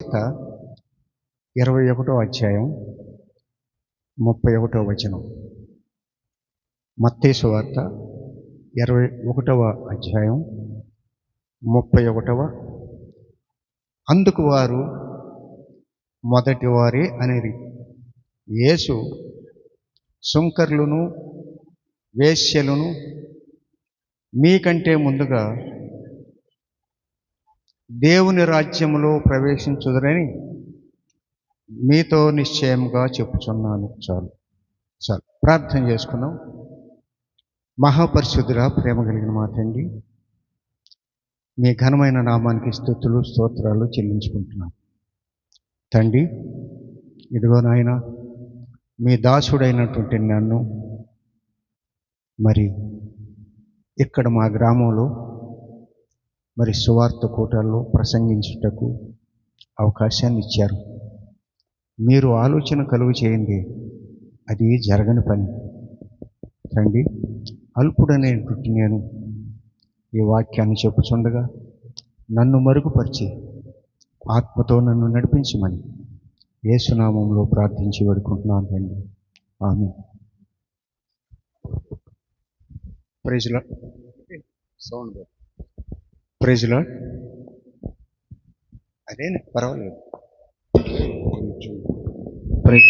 21వ అధ్యాయం 31వ వచనం. మత్తయి సువార్త 21వ అధ్యాయం 31వ. అందుకు వారు మొదటి వారే అనేది. యేసు సుంకర్లను వేశ్యలను మీకంటే ముందుగా దేవుని రాజ్యములో ప్రవేశించుదురని మీతో నిశ్చయముగా చెప్పుచున్నాను. చాలు ప్రార్థన చేసుకున్నాం. మహాపరిశుద్ధుడా, ప్రేమ కలిగిన మా తండ్రి, మీ ఘనమైన నామానికి స్తుతులు స్తోత్రాలు చెల్లించుకుంటున్నాం. తండ్రి, ఇదిగో నాయన, మీ దాసుడైనటువంటి నన్ను మరి ఇక్కడ మా గ్రామంలో మరి సువార్త కూటాల్లో ప్రసంగించుటకు అవకాశాన్ని ఇచ్చారు. మీరు ఆలోచన కలుగు చేయండి, అది జరగని పని. తండ్రి, అల్పుడనేటువంటి నేను ఈ వాక్యాన్ని చెప్పుచుండగా నన్ను మరుగుపరిచి ఆత్మతో నన్ను నడిపించమని యేసునామంలో ప్రార్థించి వేడుకుంటున్నాను తండ్రి. Amen. Praise Lord. Sound praise Lord. అదే పర్వాలేదు. ప్రైజ్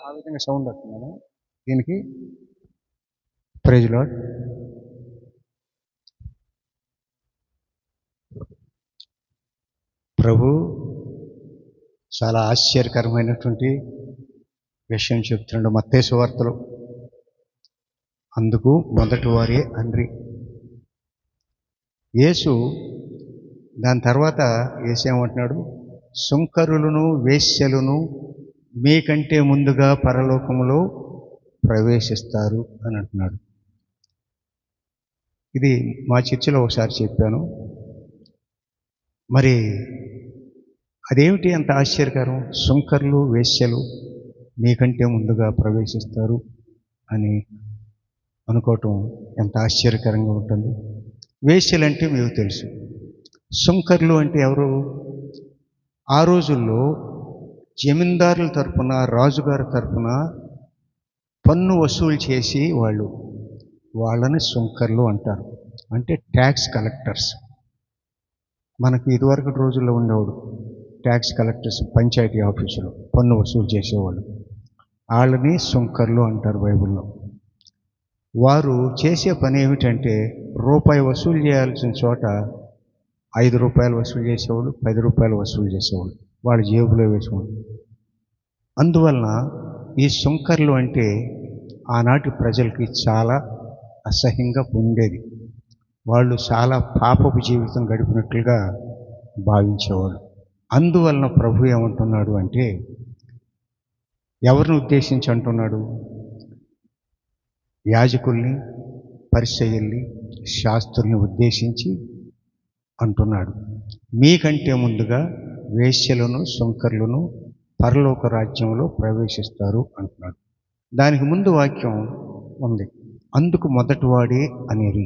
ఆ విధంగా సౌండ్ వస్తున్నాను దీనికి. Praise lord. ప్రభు చాలా ఆశ్చర్యకరమైనటువంటి విషయం చెప్తున్నాడు మత్తయి సువార్తలో. అందుకు మొదటి వారే అండ్రి. యేసు దాని తర్వాత ఏసేమంటున్నాడు? సుంకరులను వేశ్యలను మీకంటే ముందుగా పరలోకములో ప్రవేశిస్తారు అని అంటున్నాడు. ఇది మా చర్చిలో ఒకసారి చెప్పాను. మరి అదేమిటి అంత ఆశ్చర్యకరం? సుంకరులు వేశ్యలు మీకంటే ముందుగా ప్రవేశిస్తారు అని అనుకోవటం ఎంత ఆశ్చర్యకరంగా ఉంటుంది. వేశ్యలు అంటే మీకు తెలుసు. సుంకర్లు అంటే ఎవరు? ఆ రోజుల్లో జమీందారుల తరపున, రాజుగారి తరపున పన్ను వసూలు చేసి వాళ్ళని సుంకర్లు అంటారు. అంటే ట్యాక్స్ కలెక్టర్స్. మనకి ఇదివరకు రోజుల్లో ఉండేవాడు ట్యాక్స్ కలెక్టర్స్, పంచాయతీ ఆఫీసులో పన్ను వసూలు చేసేవాళ్ళు. వాళ్ళని సుంకర్లు అంటారు బైబిల్లో. వారు చేసే పని ఏమిటంటే రూపాయి వసూలు చేయాల్సిన చోట 5 రూపాయలు వసూలు చేసేవాళ్ళు, 10 రూపాయలు వసూలు చేసేవాళ్ళు, వాళ్ళ జేబులో వేసేవాళ్ళు. అందువలన ఈ సుంకర్లు అంటే ఆనాటి ప్రజలకి చాలా అసహ్యంగా ఉండేది. వాళ్ళు చాలా పాపపు జీవితం గడిపినట్లుగా భావించేవాళ్ళు. అందువలన ప్రభు ఏమంటున్నాడు అంటే, ఎవరిని ఉద్దేశించి అంటున్నాడు? యాజకుల్ని, పరిసయ్యుల్ని, శాస్త్రుల్ని ఉద్దేశించి అంటున్నాడు. మీకంటే ముందుగా వేశ్యలను సుంకర్లను పరలోక రాజ్యంలో ప్రవేశిస్తారు అంటున్నాడు. దానికి ముందు వాక్యం ఉంది. అందుకు మొదటివాడే అనేది.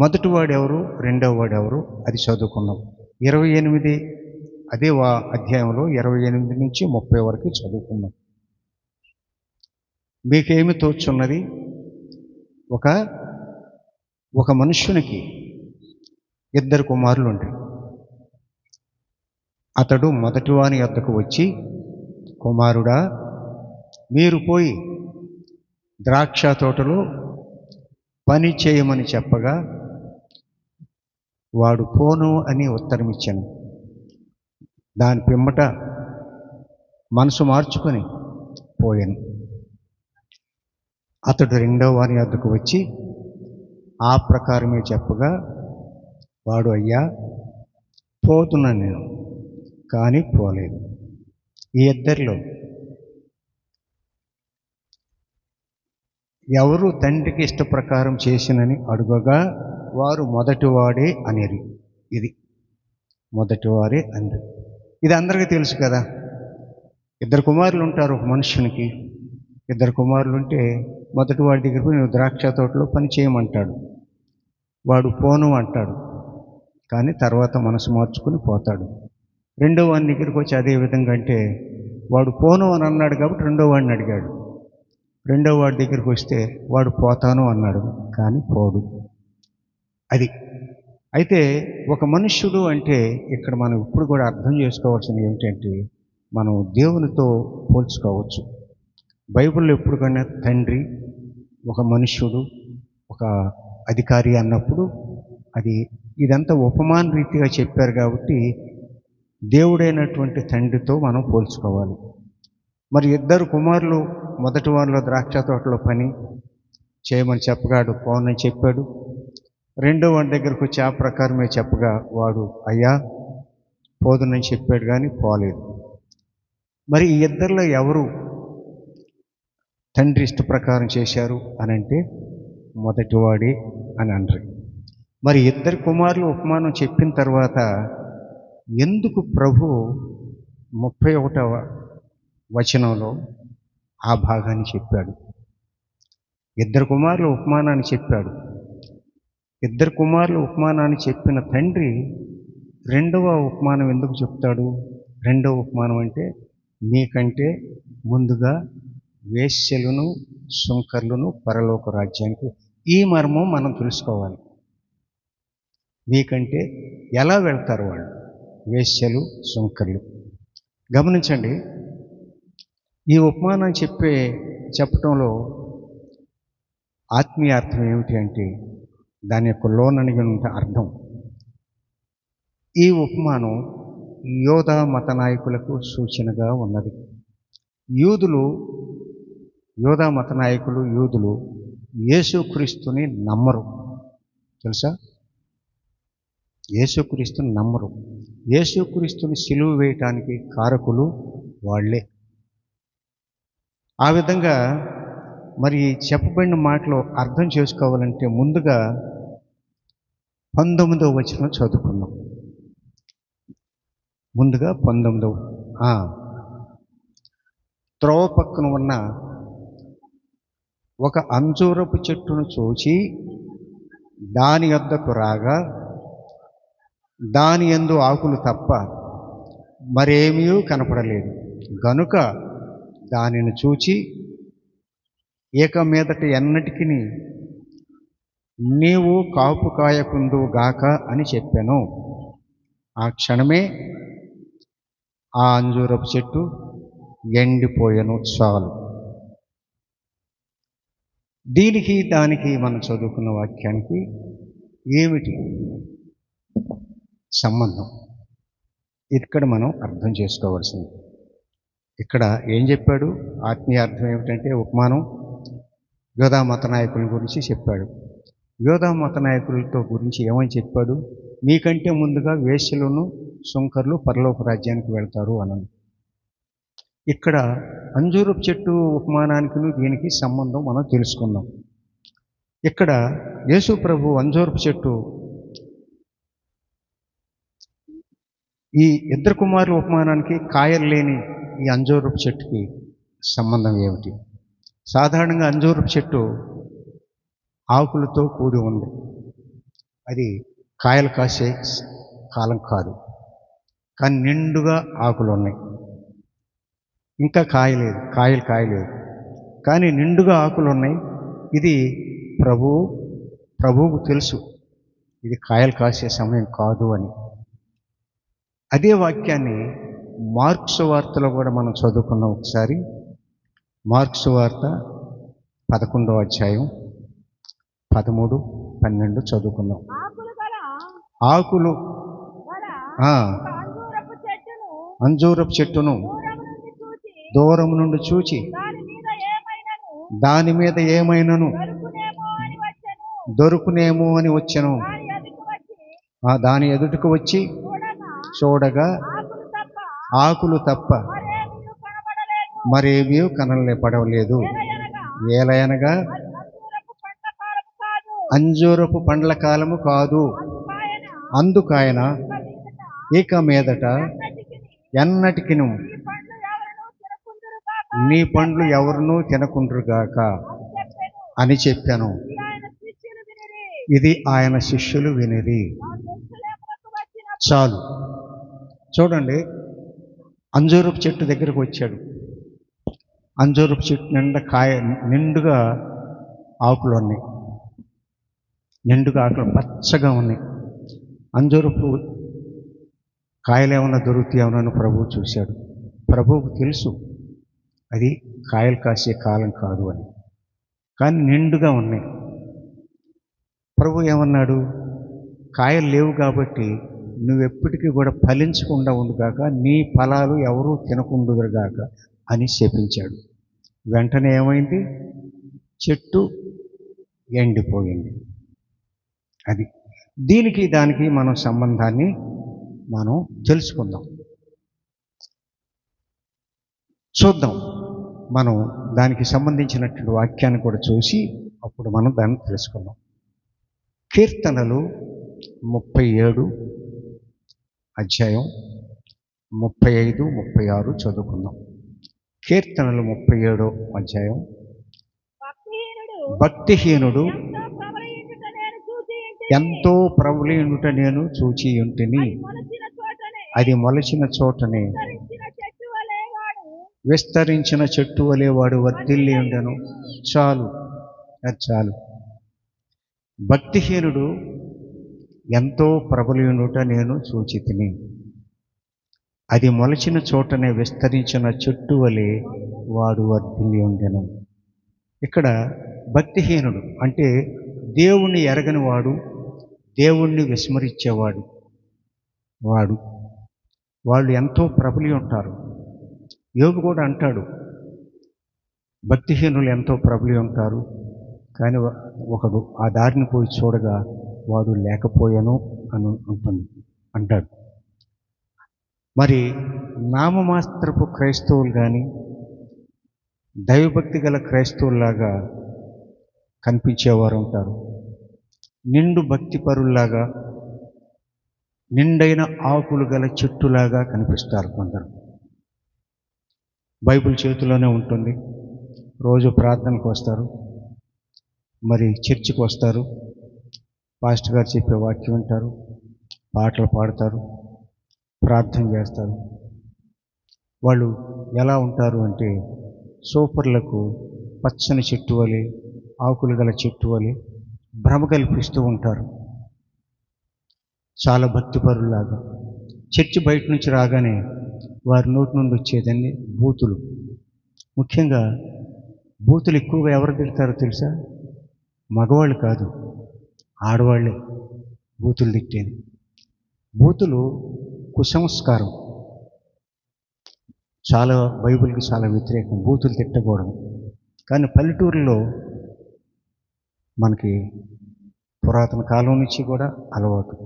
మొదటివాడు ఎవరు, రెండవ వాడు ఎవరు, అది చదువుకున్నాం. 28 అదే అధ్యాయంలో 28 నుంచి 30 వరకు చదువుకున్నాం. మీకేమి తోచున్నది? ఒక మనుష్యునికి 2 కుమారులు ఉంటాయి. అతడు మొదటివాని వద్దకు వచ్చి, కుమారుడా, మీరు పోయి ద్రాక్ష తోటలో పని చేయమని చెప్పగా వాడు పోను అని ఉత్తరం ఇచ్చాను. దాని పిమ్మట మనసు మార్చుకొని పోయాను. అతడు రెండవ వాని వద్దకు వచ్చి ఆ ప్రకారమే చెప్పగా వాడు, అయ్యా, పోతున్నాను నేను, కానీ పోలేదు. ఈ ఇద్దరిలో ఎవరు తండ్రికి ఇష్ట ప్రకారం చేసినని అడుగగా వారు మొదటివాడే అనేది. ఇది మొదటివారే అంది. ఇది అందరికీ తెలుసు కదా. 2 కుమారులు ఉంటారు ఒక మనుషునికి. 2 కుమారులు ఉంటే మొదటి వాడి దగ్గర పోయి నువ్వు ద్రాక్ష తోటలో పని చేయమంటాడు. వాడు పోను అంటాడు. కానీ తర్వాత మనసు మార్చుకుని పోతాడు. రెండో వాడి దగ్గరికి వచ్చి అదే విధంగా అంటే వాడు పోను అని అన్నాడు కాబట్టి రెండో వాడిని అడిగాడు. రెండో వాడి దగ్గరికి వస్తే వాడు పోతాను అన్నాడు కానీ పోడు. అది అయితే ఒక మనుష్యుడు అంటే ఇక్కడ మనం ఇప్పుడు కూడా అర్థం చేసుకోవాల్సింది ఏమిటంటే మనం దేవునితో పోల్చుకోవచ్చు. బైబిల్లో ఎప్పుడుకైనా తండ్రి, ఒక మనుష్యుడు, ఒక అధికారి అన్నప్పుడు అది ఇదంతా ఉపమాన రీతిగా చెప్పారు కాబట్టి దేవుడైనటువంటి తండ్రితో మనం పోల్చుకోవాలి. మరి ఇద్దరు కుమారులు మొదటి వారిలో ద్రాక్ష తోటలో పని చేయమని చెప్పగాడు పోనని చెప్పాడు. రెండో వాడి దగ్గరకు వచ్చి ఆ ప్రకారమే చెప్పగా వాడు అయ్యా పోదునని చెప్పాడు కానీ పోలేదు. మరి ఈ ఇద్దరిలో ఎవరు తండ్రి ఇష్ట ప్రకారం చేశారు అని అంటే మొదటివాడే అని అనరు. మరి ఇద్దరు కుమారులు ఉపమానం చెప్పిన తర్వాత ఎందుకు ప్రభు 31వ వచనంలో ఆ భాగాన్ని చెప్పాడు? ఇద్దరు కుమారులు ఉపమానాన్ని చెప్పాడు. ఇద్దరు కుమారులు ఉపమానాన్ని చెప్పిన తండ్రి రెండవ ఉపమానం ఎందుకు చెప్తాడు? రెండవ ఉపమానం అంటే మీకంటే ముందుగా వేశ్యలను సుంకర్లను పరలోక రాజ్యానికి. ఈ మర్మం మనం తెలుసుకోవాలి. మీకంటే ఎలా వెళ్తారు వాళ్ళు, వేశ్యలు సుంకర్లు. గమనించండి, ఈ ఉపమానం చెప్పటంలో ఆత్మీయ అర్థం ఏమిటి అంటే దాని యొక్క లోననిగిన అర్థం. ఈ ఉపమానం యోధా మత నాయకులకు సూచనగా ఉన్నది. యోధా మత నాయకులు యూదులు యేసుక్రీస్తుని నమ్మరు. తెలుసా? యేసుక్రీస్తుని నమ్మరు. యేసుక్రీస్తుని సిలువ వేయటానికి కారకులు వాళ్ళే. ఆ విధంగా మరి చెప్పబడిన మాటలో అర్థం చేసుకోవాలంటే ముందుగా 19వ వచనం చదువుకుందాం. ముందుగా 19వ త్రోవ పక్కన ఉన్న ఒక అంజూరపు చెట్టును చూచి దాని యొద్దకు రాగా దాని యందు ఆకులు తప్ప మరేమీ కనపడలేదు. గనుక దానిని చూచి ఏక మీదట ఎన్నటికి నీవు కాపు కాయకుందువు గాక అని చెప్పాను. ఆ క్షణమే ఆ అంజూరపు చెట్టు ఎండిపోయెను. చాలు. దీనికి దానికి మనం చదువుకున్న వాక్యానికి ఏమిటి సంబంధం? ఇక్కడ మనం అర్థం చేసుకోవాల్సింది. ఇక్కడ ఏం చెప్పాడు? ఆత్మీయ అర్థం ఏమిటంటే ఉపమానం యోధా మత నాయకుల గురించి చెప్పాడు. యోధా మత నాయకులతో గురించి ఏమని చెప్పాడు? మీకంటే ముందుగా వేశ్యలను సుంకర్లు పరలోక రాజ్యానికి వెళ్తారు అన్నాడు. ఇక్కడ అంజూరపు చెట్టు ఉపమానానికి దీనికి సంబంధం మనం తెలుసుకుందాం. ఇక్కడ యేసు ప్రభు అంజూరపు చెట్టు, ఈ ఇద్దరు కుమారుల ఉపమానానికి కాయలు లేని ఈ అంజూరపు చెట్టుకి సంబంధం ఏమిటి? సాధారణంగా అంజూరపు చెట్టు ఆకులతో కూడి ఉంది. అది కాయలు కాసే కాలం కాదు, కానీ నిండుగా ఆకులు ఉన్నాయి. ఇంకా కాయలేదు, కాయలు కాయలేదు, కానీ నిండుగా ఆకులు ఉన్నాయి. ఇది ప్రభువుకు తెలుసు ఇది కాయలు కాసే సమయం కాదు అని. అదే వాక్యాన్ని మార్కు సువార్తలో కూడా మనం చదువుకున్నాం. ఒకసారి మార్కు సువార్త 11వ అధ్యాయం 13, 12 చదువుకున్నాం. ఆకులు అంజూరపు చెట్టును దూరం నుండి చూచి దాని మీద ఏమైనను దొరుకునేమో అని వచ్చెను. దాని ఎదుటకు వచ్చి చూడగా ఆకులు తప్ప మరేమీ కనపడలేదు. ఏలయనగా అంజూరపు పండ్ల కాలము కాదు. అందుకాయన ఇక మీదట ఎన్నటికిను నీ పండ్లు ఎవరునూ తినకుండ్రుగాక అని చెప్పాను. ఇది ఆయన శిష్యులు వినిరి. చాలు. చూడండి, అంజూరపు చెట్టు దగ్గరకు వచ్చాడు. అంజూరపు చెట్టు నిండా నిండుగా ఆకులు ఉన్నాయి. నిండుగా ఆకులు పచ్చగా ఉన్నాయి. అంజూరపు కాయలు ఏమన్నా దొరుకుతాయేమోనని ప్రభువు చూశాడు. ప్రభువుకు తెలుసు అది కాయలు కాసే కాలం కాదు అని, కానీ నిండుగా ఉన్నాయి. ప్రభు ఏమన్నాడు? కాయలు లేవు కాబట్టి నువ్వెప్పటికీ కూడా ఫలించకుండా ఉండుగాక, నీ ఫలాలు ఎవరూ తినకుండుగాక అని శపించాడు. వెంటనే ఏమైంది? చెట్టు ఎండిపోయింది. అది దీనికి దానికి మనం సంబంధాన్ని మనం తెలుసుకుందాం, చూద్దాం. మనం దానికి సంబంధించినటువంటి వాక్యాన్ని కూడా చూసి అప్పుడు మనం దాన్ని తెలుసుకుందాం. కీర్తనలు 37 అధ్యాయం 35, 36 చదువుకుందాం. కీర్తనలు 37 అధ్యాయం. భక్తిహీనుడు ఎంతో ప్రబలియుండుట నేను చూచి ఉంటిని, అది మొలచిన చోటనే విస్తరించిన చెట్టు వలె వాడు వర్ధిల్లి ఉండెను. చాలు, అది చాలు. భక్తిహీనుడు ఎంతో ప్రబలియుండుట నేను చూచితిని, అది మొలచిన చోటనే విస్తరించిన చెట్టు వలె వాడు వర్ధిల్లి ఉండెను. ఇక్కడ భక్తిహీనుడు అంటే దేవుణ్ణి ఎరగని వాడు, దేవుణ్ణి విస్మరించేవాడు. వాళ్ళు ఎంతో ప్రబలి ఉంటారు. యోబు కూడా అంటాడు, భక్తిహీనులు ఎంతో ప్రబలి ఉంటారు, కానీ ఒకడు ఆ దారిని పోయి చూడగా వాడు లేకపోయాను అని అంటాడు. మరి నామమాత్రపు క్రైస్తవులు కానీ దైవభక్తి గల క్రైస్తవుల్లాగా కనిపించేవారు ఉంటారు. నిండు భక్తిపరుల్లాగా, నిండైన ఆకులు గల చెట్టులాగా కనిపిస్తారు కొందరు. బైబిల్ చేతిలోనే ఉంటుంది, రోజు ప్రార్థనకు వస్తారు, మరి చర్చికి వస్తారు, పాస్టర్ గారు చెప్పే వాక్యం వింటారు, పాటలు పాడతారు, ప్రార్థన చేస్తారు. వాళ్ళు ఎలా ఉంటారు అంటే సూపర్లకు పచ్చని చెట్టు వలె, ఆకులు గల చెట్టు వలె భ్రమ కల్పిస్తూ ఉంటారు. చాలా భక్తిపరులాగా. చర్చి బయట నుంచి రాగానే వారి నోటి నుండి వచ్చేదండి బూతులు. ముఖ్యంగా బూతులు ఎక్కువగా ఎవరు తిడతారో తెలుసా? మగవాళ్ళు కాదు, ఆడవాళ్ళే బూతులు తిట్టేది. బూతులు కుసంస్కారం, చాలా బైబిల్కి చాలా వ్యతిరేకం. బూతులు తిట్టకూడదు. కానీ పల్లెటూరులో మనకి పురాతన కాలం నుంచి కూడా అలవాటు.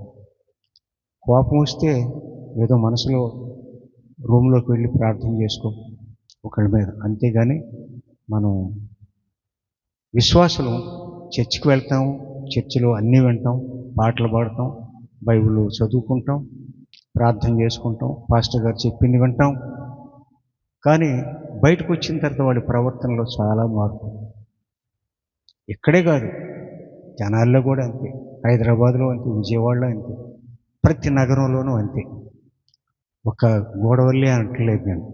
కోపం వస్తే ఏదో మనసులో రూమ్లోకి వెళ్ళి ప్రార్థన చేసుకో ఒకళ్ళ మీద, అంతేగాని మనం విశ్వాసులు చర్చికి వెళ్తాం, చర్చిలో అన్నీ వింటాం, పాటలు పాడతాం, బైబిల్ చదువుకుంటాం, ప్రార్థన చేసుకుంటాం, పాస్టర్ గారు చెప్పింది వింటాం. కానీ బయటకు వచ్చిన తర్వాత వాడి ప్రవర్తనలో చాలా మార్పు. ఇక్కడే కాదు, జనాల్లో కూడా అంతే, హైదరాబాద్లో అంతే, విజయవాడలో అంతే, ప్రతి నగరంలోనూ అంతే. ఒక గోడవల్లి అంటలేదు నేను.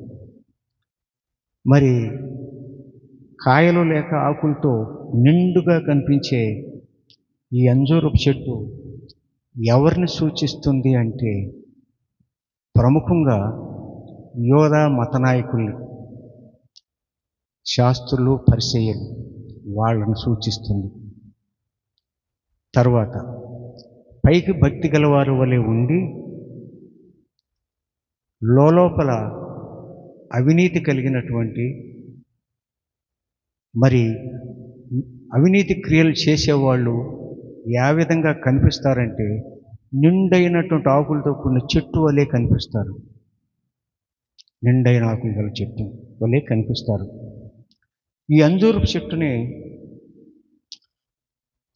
మరి కాయలు లేక ఆకులతో నిండుగా కనిపించే ఈ అంజూరపు చెట్టు ఎవరిని సూచిస్తుంది అంటే ప్రముఖంగా యోధా మత నాయకుల్ని, శాస్త్రులు, పరిసయ్యులు, వాళ్ళను సూచిస్తుంది. తర్వాత పైకి భక్తి గలవారు వలె ఉండి లోపల అవినీతి కలిగినటువంటి, మరి అవినీతి క్రియలు చేసేవాళ్ళు ఏ విధంగా కనిపిస్తారంటే నిండైనటువంటి ఆకులతో కూడిన చెట్టు వలె కనిపిస్తారు. నిండైన ఆకులు గల చెట్టు వలె కనిపిస్తారు. ఈ అంజూరపు చెట్టుని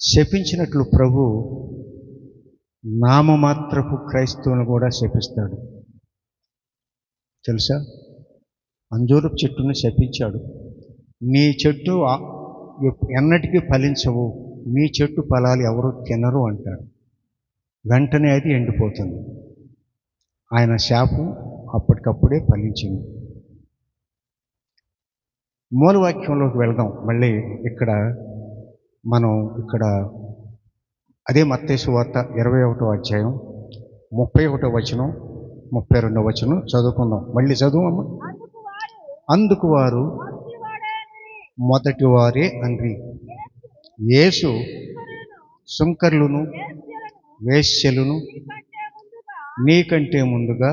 శపించినట్లు ప్రభు నామమాత్రపు క్రైస్తవులను కూడా శపిస్తాడు. తెలుసా? అంజూరపు చెట్టుని శపించాడు. నీ చెట్టు ఎన్నటికీ ఫలించవు, నీ చెట్టు ఫలాలు ఎవరు తినరు అంటాడు. వెంటనే అది ఎండిపోతుంది. ఆయన శాపం అప్పటికప్పుడే ఫలించింది. మూలవాక్యంలోకి వెళ్దాం. మళ్ళీ ఇక్కడ అదే మత్తయి సువార్త 21వ అధ్యాయం 31వ వచనం 32వ వచనం చదువుకుందాం. మళ్ళీ చదువు. అందుకు వారు మొదటి వారే అండ్రి, యేసు సుంకర్లును వేశ్యలను నీకంటే ముందుగా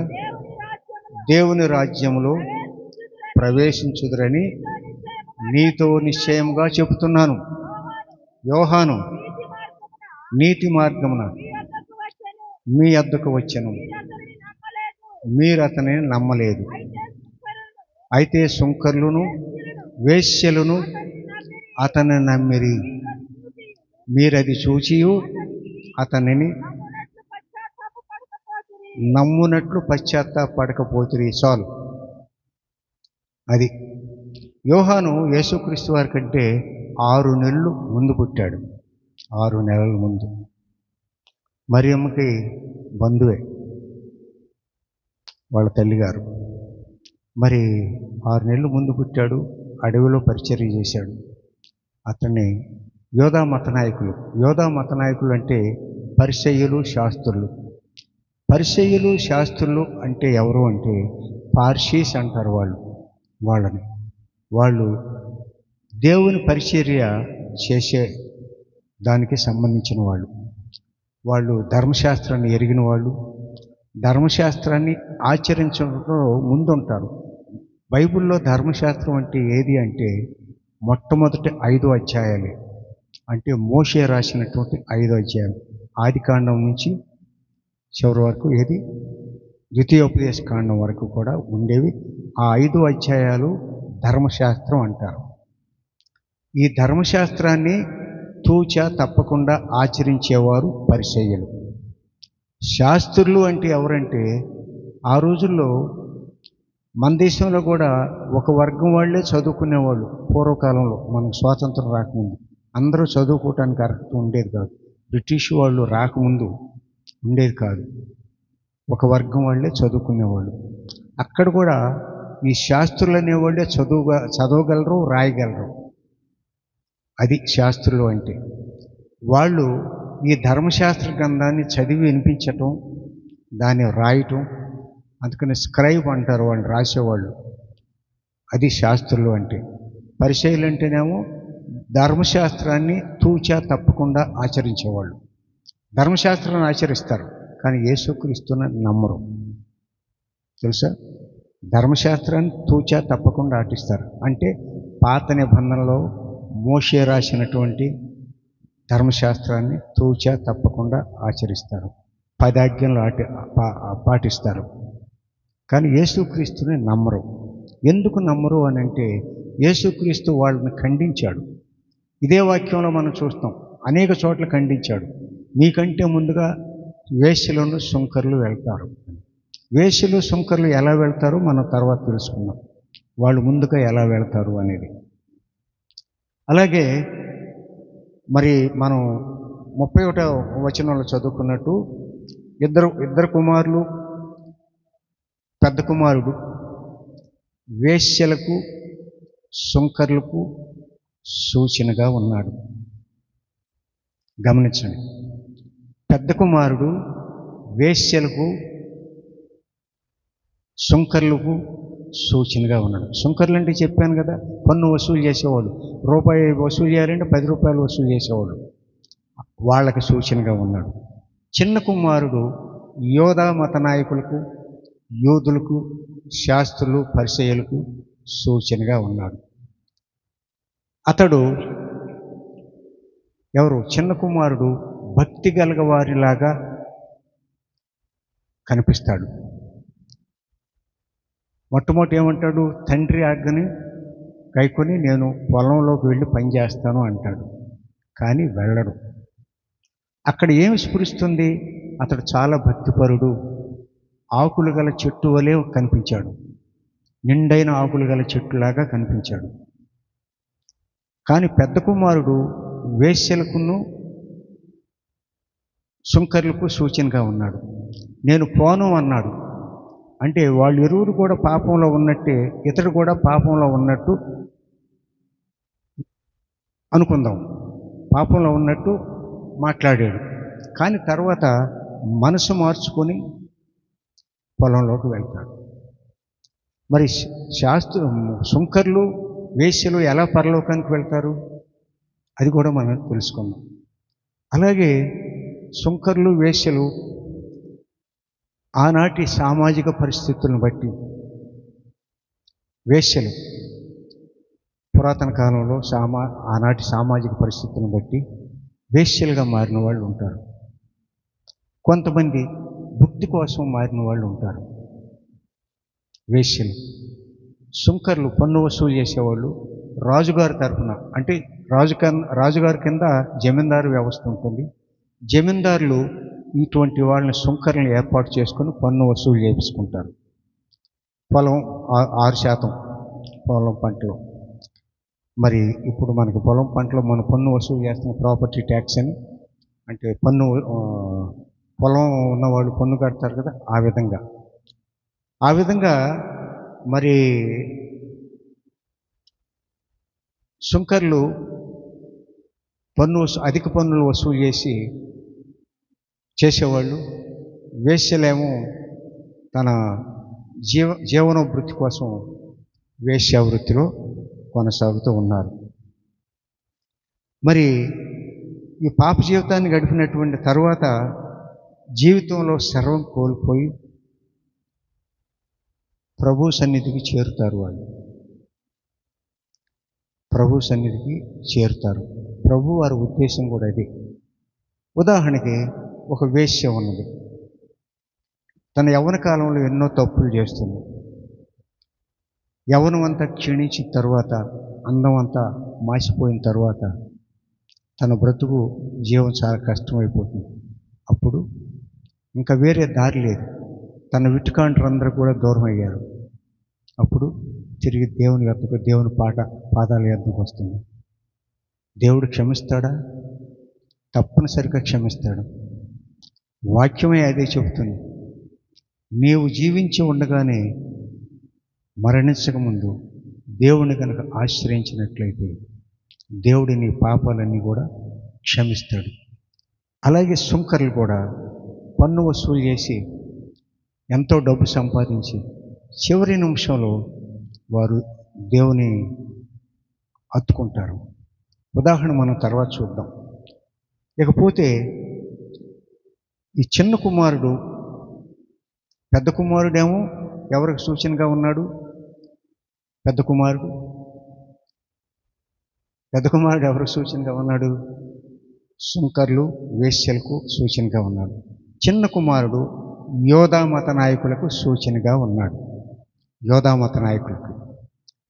దేవుని రాజ్యములో ప్రవేశించుదురని నీతో నిశ్చయముగా చెబుతున్నాను. యోహాను నీతి మార్గమున మీ వద్దకు వచ్చెను, మీరు అతనిని నమ్మలేదు. అయితే సుంకర్లును వేశ్యలను అతన్ని నమ్మిరి, మీరది చూచియు అతనిని నమ్మునట్లు పశ్చాత్తాపడకపోతిరి. చాలు. అది యోహాను యేసుక్రీస్తు వారి కంటే 6 నెలలు ముందు పుట్టాడు. 6 నెలల ముందు. మరియమ్మకి బంధువే వాళ్ళ తల్లిగారు. మరి 6 నెలలు ముందు పుట్టాడు. అడవిలో పరిచర్య చేశాడు. అతన్ని యోధా మత నాయకులు అంటే పరిసయ్యులు, శాస్త్రులు. పరిసయ్యులు, శాస్త్రులు అంటే ఎవరు అంటే పార్షీస్ అంటారు వాళ్ళని. వాళ్ళు దేవుని పరిచర్య చేసే దానికి సంబంధించిన వాళ్ళు ధర్మశాస్త్రాన్ని ఎరిగిన వాళ్ళు, ధర్మశాస్త్రాన్ని ఆచరించడంలో ముందుంటారు. బైబిల్లో ధర్మశాస్త్రం అంటే ఏది అంటే మొట్టమొదటి 5 అధ్యాయాలే. అంటే మోషే రాసినటువంటి 5 అధ్యాయాలు, ఆదికాండం నుంచి చివరి వరకు, ఏది ద్వితీయోపదేశ కాండం వరకు కూడా ఉండేవి. ఆ 5 అధ్యాయాలు ధర్మశాస్త్రం అంటారు. ఈ ధర్మశాస్త్రాన్ని తూచా తప్పకుండా ఆచరించేవారు పరిసయ్యులు. శాస్త్రులు అంటే ఎవరంటే ఆ రోజుల్లో మన దేశంలో కూడా ఒక వర్గం వాళ్ళే చదువుకునేవాళ్ళు. పూర్వకాలంలో మనకు స్వాతంత్రం రాకముందు అందరూ చదువుకోవటానికి అర్హత ఉండేది కాదు. బ్రిటిష్ వాళ్ళు రాకముందు ఉండేది కాదు. ఒక వర్గం వాళ్ళే చదువుకునేవాళ్ళు. అక్కడ కూడా ఈ శాస్త్రులు అనేవాళ్ళే చదవగలరు, రాయగలరు. అది శాస్త్రులు అంటే. వాళ్ళు ఈ ధర్మశాస్త్ర గ్రంథాన్ని చదివి వినిపించటం, దాన్ని రాయటం, అందుకని స్క్రైబ్ అంటారు వాళ్ళు రాసేవాళ్ళు. అది శాస్త్రులు అంటే. పరిచయులు అంటేనేమో ధర్మశాస్త్రాన్ని తూచా తప్పకుండా ఆచరించేవాళ్ళు. ధర్మశాస్త్రాన్ని ఆచరిస్తారు కానీ యేసుక్రీస్తుని నమ్మరు. తెలుసా? ధర్మశాస్త్రాన్ని తూచా తప్పకుండా ఆటిస్తారు. అంటే పాత నిబంధనలో మోషే రాసినటువంటి ధర్మశాస్త్రాన్ని తూచా తప్పకుండా ఆచరిస్తారు. 10 ఆజ్ఞలు పాటిస్తారు. కానీ యేసుక్రీస్తుని నమ్మరు. ఎందుకు నమ్మరు అని అంటే యేసుక్రీస్తు వాళ్ళని ఖండించాడు. ఇదే వాక్యంలో మనం చూస్తాం, అనేక చోట్ల ఖండించాడు. మీకంటే ముందుగా వేశ్యలను, సుంకర్లు వెళ్తారు. వేశ్యలు, సుంకర్లు ఎలా వెళ్తారో మనం తర్వాత తెలుసుకుందాం. వాళ్ళు ముందుగా ఎలా వెళ్తారు అనేది. అలాగే మరి మనం 31వ వచనంలో చదువుకున్నట్టు ఇద్దరు కుమారులు, పెద్ద కుమారుడు వేశ్యలకు, సుంకర్లకు సూచనగా ఉన్నాడు. గమనించండి. పెద్ద కుమారుడు వేశ్యలకు, సుంకర్లకు సూచనగా ఉన్నాడు. సుంకర్లు అంటే చెప్పాను కదా, పన్ను వసూలు చేసేవాళ్ళు. రూపాయి వసూలు చేయాలంటే 10 రూపాయలు వసూలు చేసేవాళ్ళు. వాళ్ళకి సూచనగా ఉన్నాడు. చిన్న కుమారుడు యోధా మత నాయకులకు, యూదులకు, శాస్త్రులు, పరిసయ్యులకు సూచనగా ఉన్నాడు. అతడు ఎవరు? చిన్న కుమారుడు భక్తి గలవారిలాగా కనిపిస్తాడు. మొట్టమొదటి ఏమంటాడు? తండ్రి ఆజ్ఞని కైకొని నేను పొలంలోకి వెళ్ళి పని చేస్తాను అంటాడు. కానీ వెళ్ళడు. అక్కడ ఏమి స్ఫురిస్తుంది? అతడు చాలా భక్తిపరుడు. ఆకులు గల చెట్టు వలె కనిపించాడు. నిండైన ఆకులు గల చెట్టులాగా కనిపించాడు. కానీ పెద్ద కుమారుడు వేశ్యలకును, సుంకర్లకు సూచనగా ఉన్నాడు. నేను పోను అన్నాడు. అంటే వాళ్ళు ఇరువురు కూడా పాపంలో ఉన్నట్టే, ఇతడు కూడా పాపంలో ఉన్నట్టు అనుకుందాం. పాపంలో ఉన్నట్టు మాట్లాడాడు. కానీ తర్వాత మనసు మార్చుకొని పొలంలోకి వెళ్తాడు. మరి సుంకర్లు, వేశ్యలు ఎలా పరలోకానికి వెళ్తారు? అది కూడా మనం తెలుసుకుందాం. అలాగే సుంకర్లు, వేశ్యలు ఆనాటి సామాజిక పరిస్థితులను బట్టి, వేశ్యలు పురాతన కాలంలో ఆనాటి సామాజిక పరిస్థితులను బట్టి వేశ్యలుగా మారిన వాళ్ళు ఉంటారు. కొంతమంది భుక్తి కోసం మారిన వాళ్ళు ఉంటారు. వేశ్యలు. సుంకర్లు పన్ను వసూలు చేసేవాళ్ళు రాజుగారి తరఫున, అంటే రాజుగారి కింద జమీందారు వ్యవస్థ ఉంటుంది. జమీందారులు ఇటువంటి వాళ్ళని సుంకర్లను ఏర్పాటు చేసుకొని పన్ను వసూలు చేయించుకుంటారు. పొలం 6% పొలం పంటలో. మరి ఇప్పుడు మనకు పొలం పంటలో మన పన్ను వసూలు చేస్తున్న ప్రాపర్టీ ట్యాక్స్ అని, అంటే పొలం ఉన్నవాళ్ళు పన్ను కడతారు కదా, ఆ విధంగా మరి సుంకర్లు అధిక పన్నులు వసూలు చేసేవాళ్ళు. వేశ్యలేమో తన జీవనోభివృద్ధి కోసం వేశ్యావృత్తిలో కొనసాగుతూ ఉన్నారు. మరి ఈ పాప జీవితాన్ని గడిపినటువంటి తర్వాత జీవితంలో సర్వం కోల్పోయి ప్రభు సన్నిధికి చేరుతారు. వాళ్ళు ప్రభు సన్నిధికి చేరుతారు. ప్రభు వారి ఉద్దేశం కూడా అదే. ఉదాహరణకి ఒక వేశ్య ఉన్నది. తన యవ్వన కాలంలో ఎన్నో తప్పులు చేస్తుంది. యవ్వనం అంతా క్షీణించిన తర్వాత, అందం అంతా మాసిపోయిన తర్వాత తన బ్రతుకు జీవం చాలా కష్టమైపోతుంది. అప్పుడు ఇంకా వేరే దారి లేదు. తన విట్టుకాండ్రందరూ కూడా దూరం అయ్యారు. అప్పుడు తిరిగి దేవుని పాదాల యొద్దకు వస్తుంది. దేవుడు క్షమిస్తాడా? తప్పనిసరిగా క్షమిస్తాడు. వాక్యమే అదే చెబుతుంది. నీవు జీవించి ఉండగానే మరణించక ముందు దేవుని కనుక ఆశ్రయించినట్లయితే దేవుడి నీ పాపాలన్నీ కూడా క్షమిస్తాడు. అలాగే సుంకర్లు కూడా పన్ను వసూలు చేసి ఎంతో డబ్బు సంపాదించి చివరి నిమిషంలో వారు దేవుని హత్తుకుంటారు. ఉదాహరణ మనం తర్వాత చూద్దాం. ఇకపోతే ఈ చిన్న కుమారుడు, పెద్ద కుమారుడేమో ఎవరికి సూచనగా ఉన్నాడు? పెద్ద కుమారుడు ఎవరికి సూచనగా ఉన్నాడు? సుంకర్లు, వేశ్యలకు సూచనగా ఉన్నాడు. చిన్న కుమారుడు యోధా మత నాయకులకు సూచనగా ఉన్నాడు. యోధా మత నాయకులకు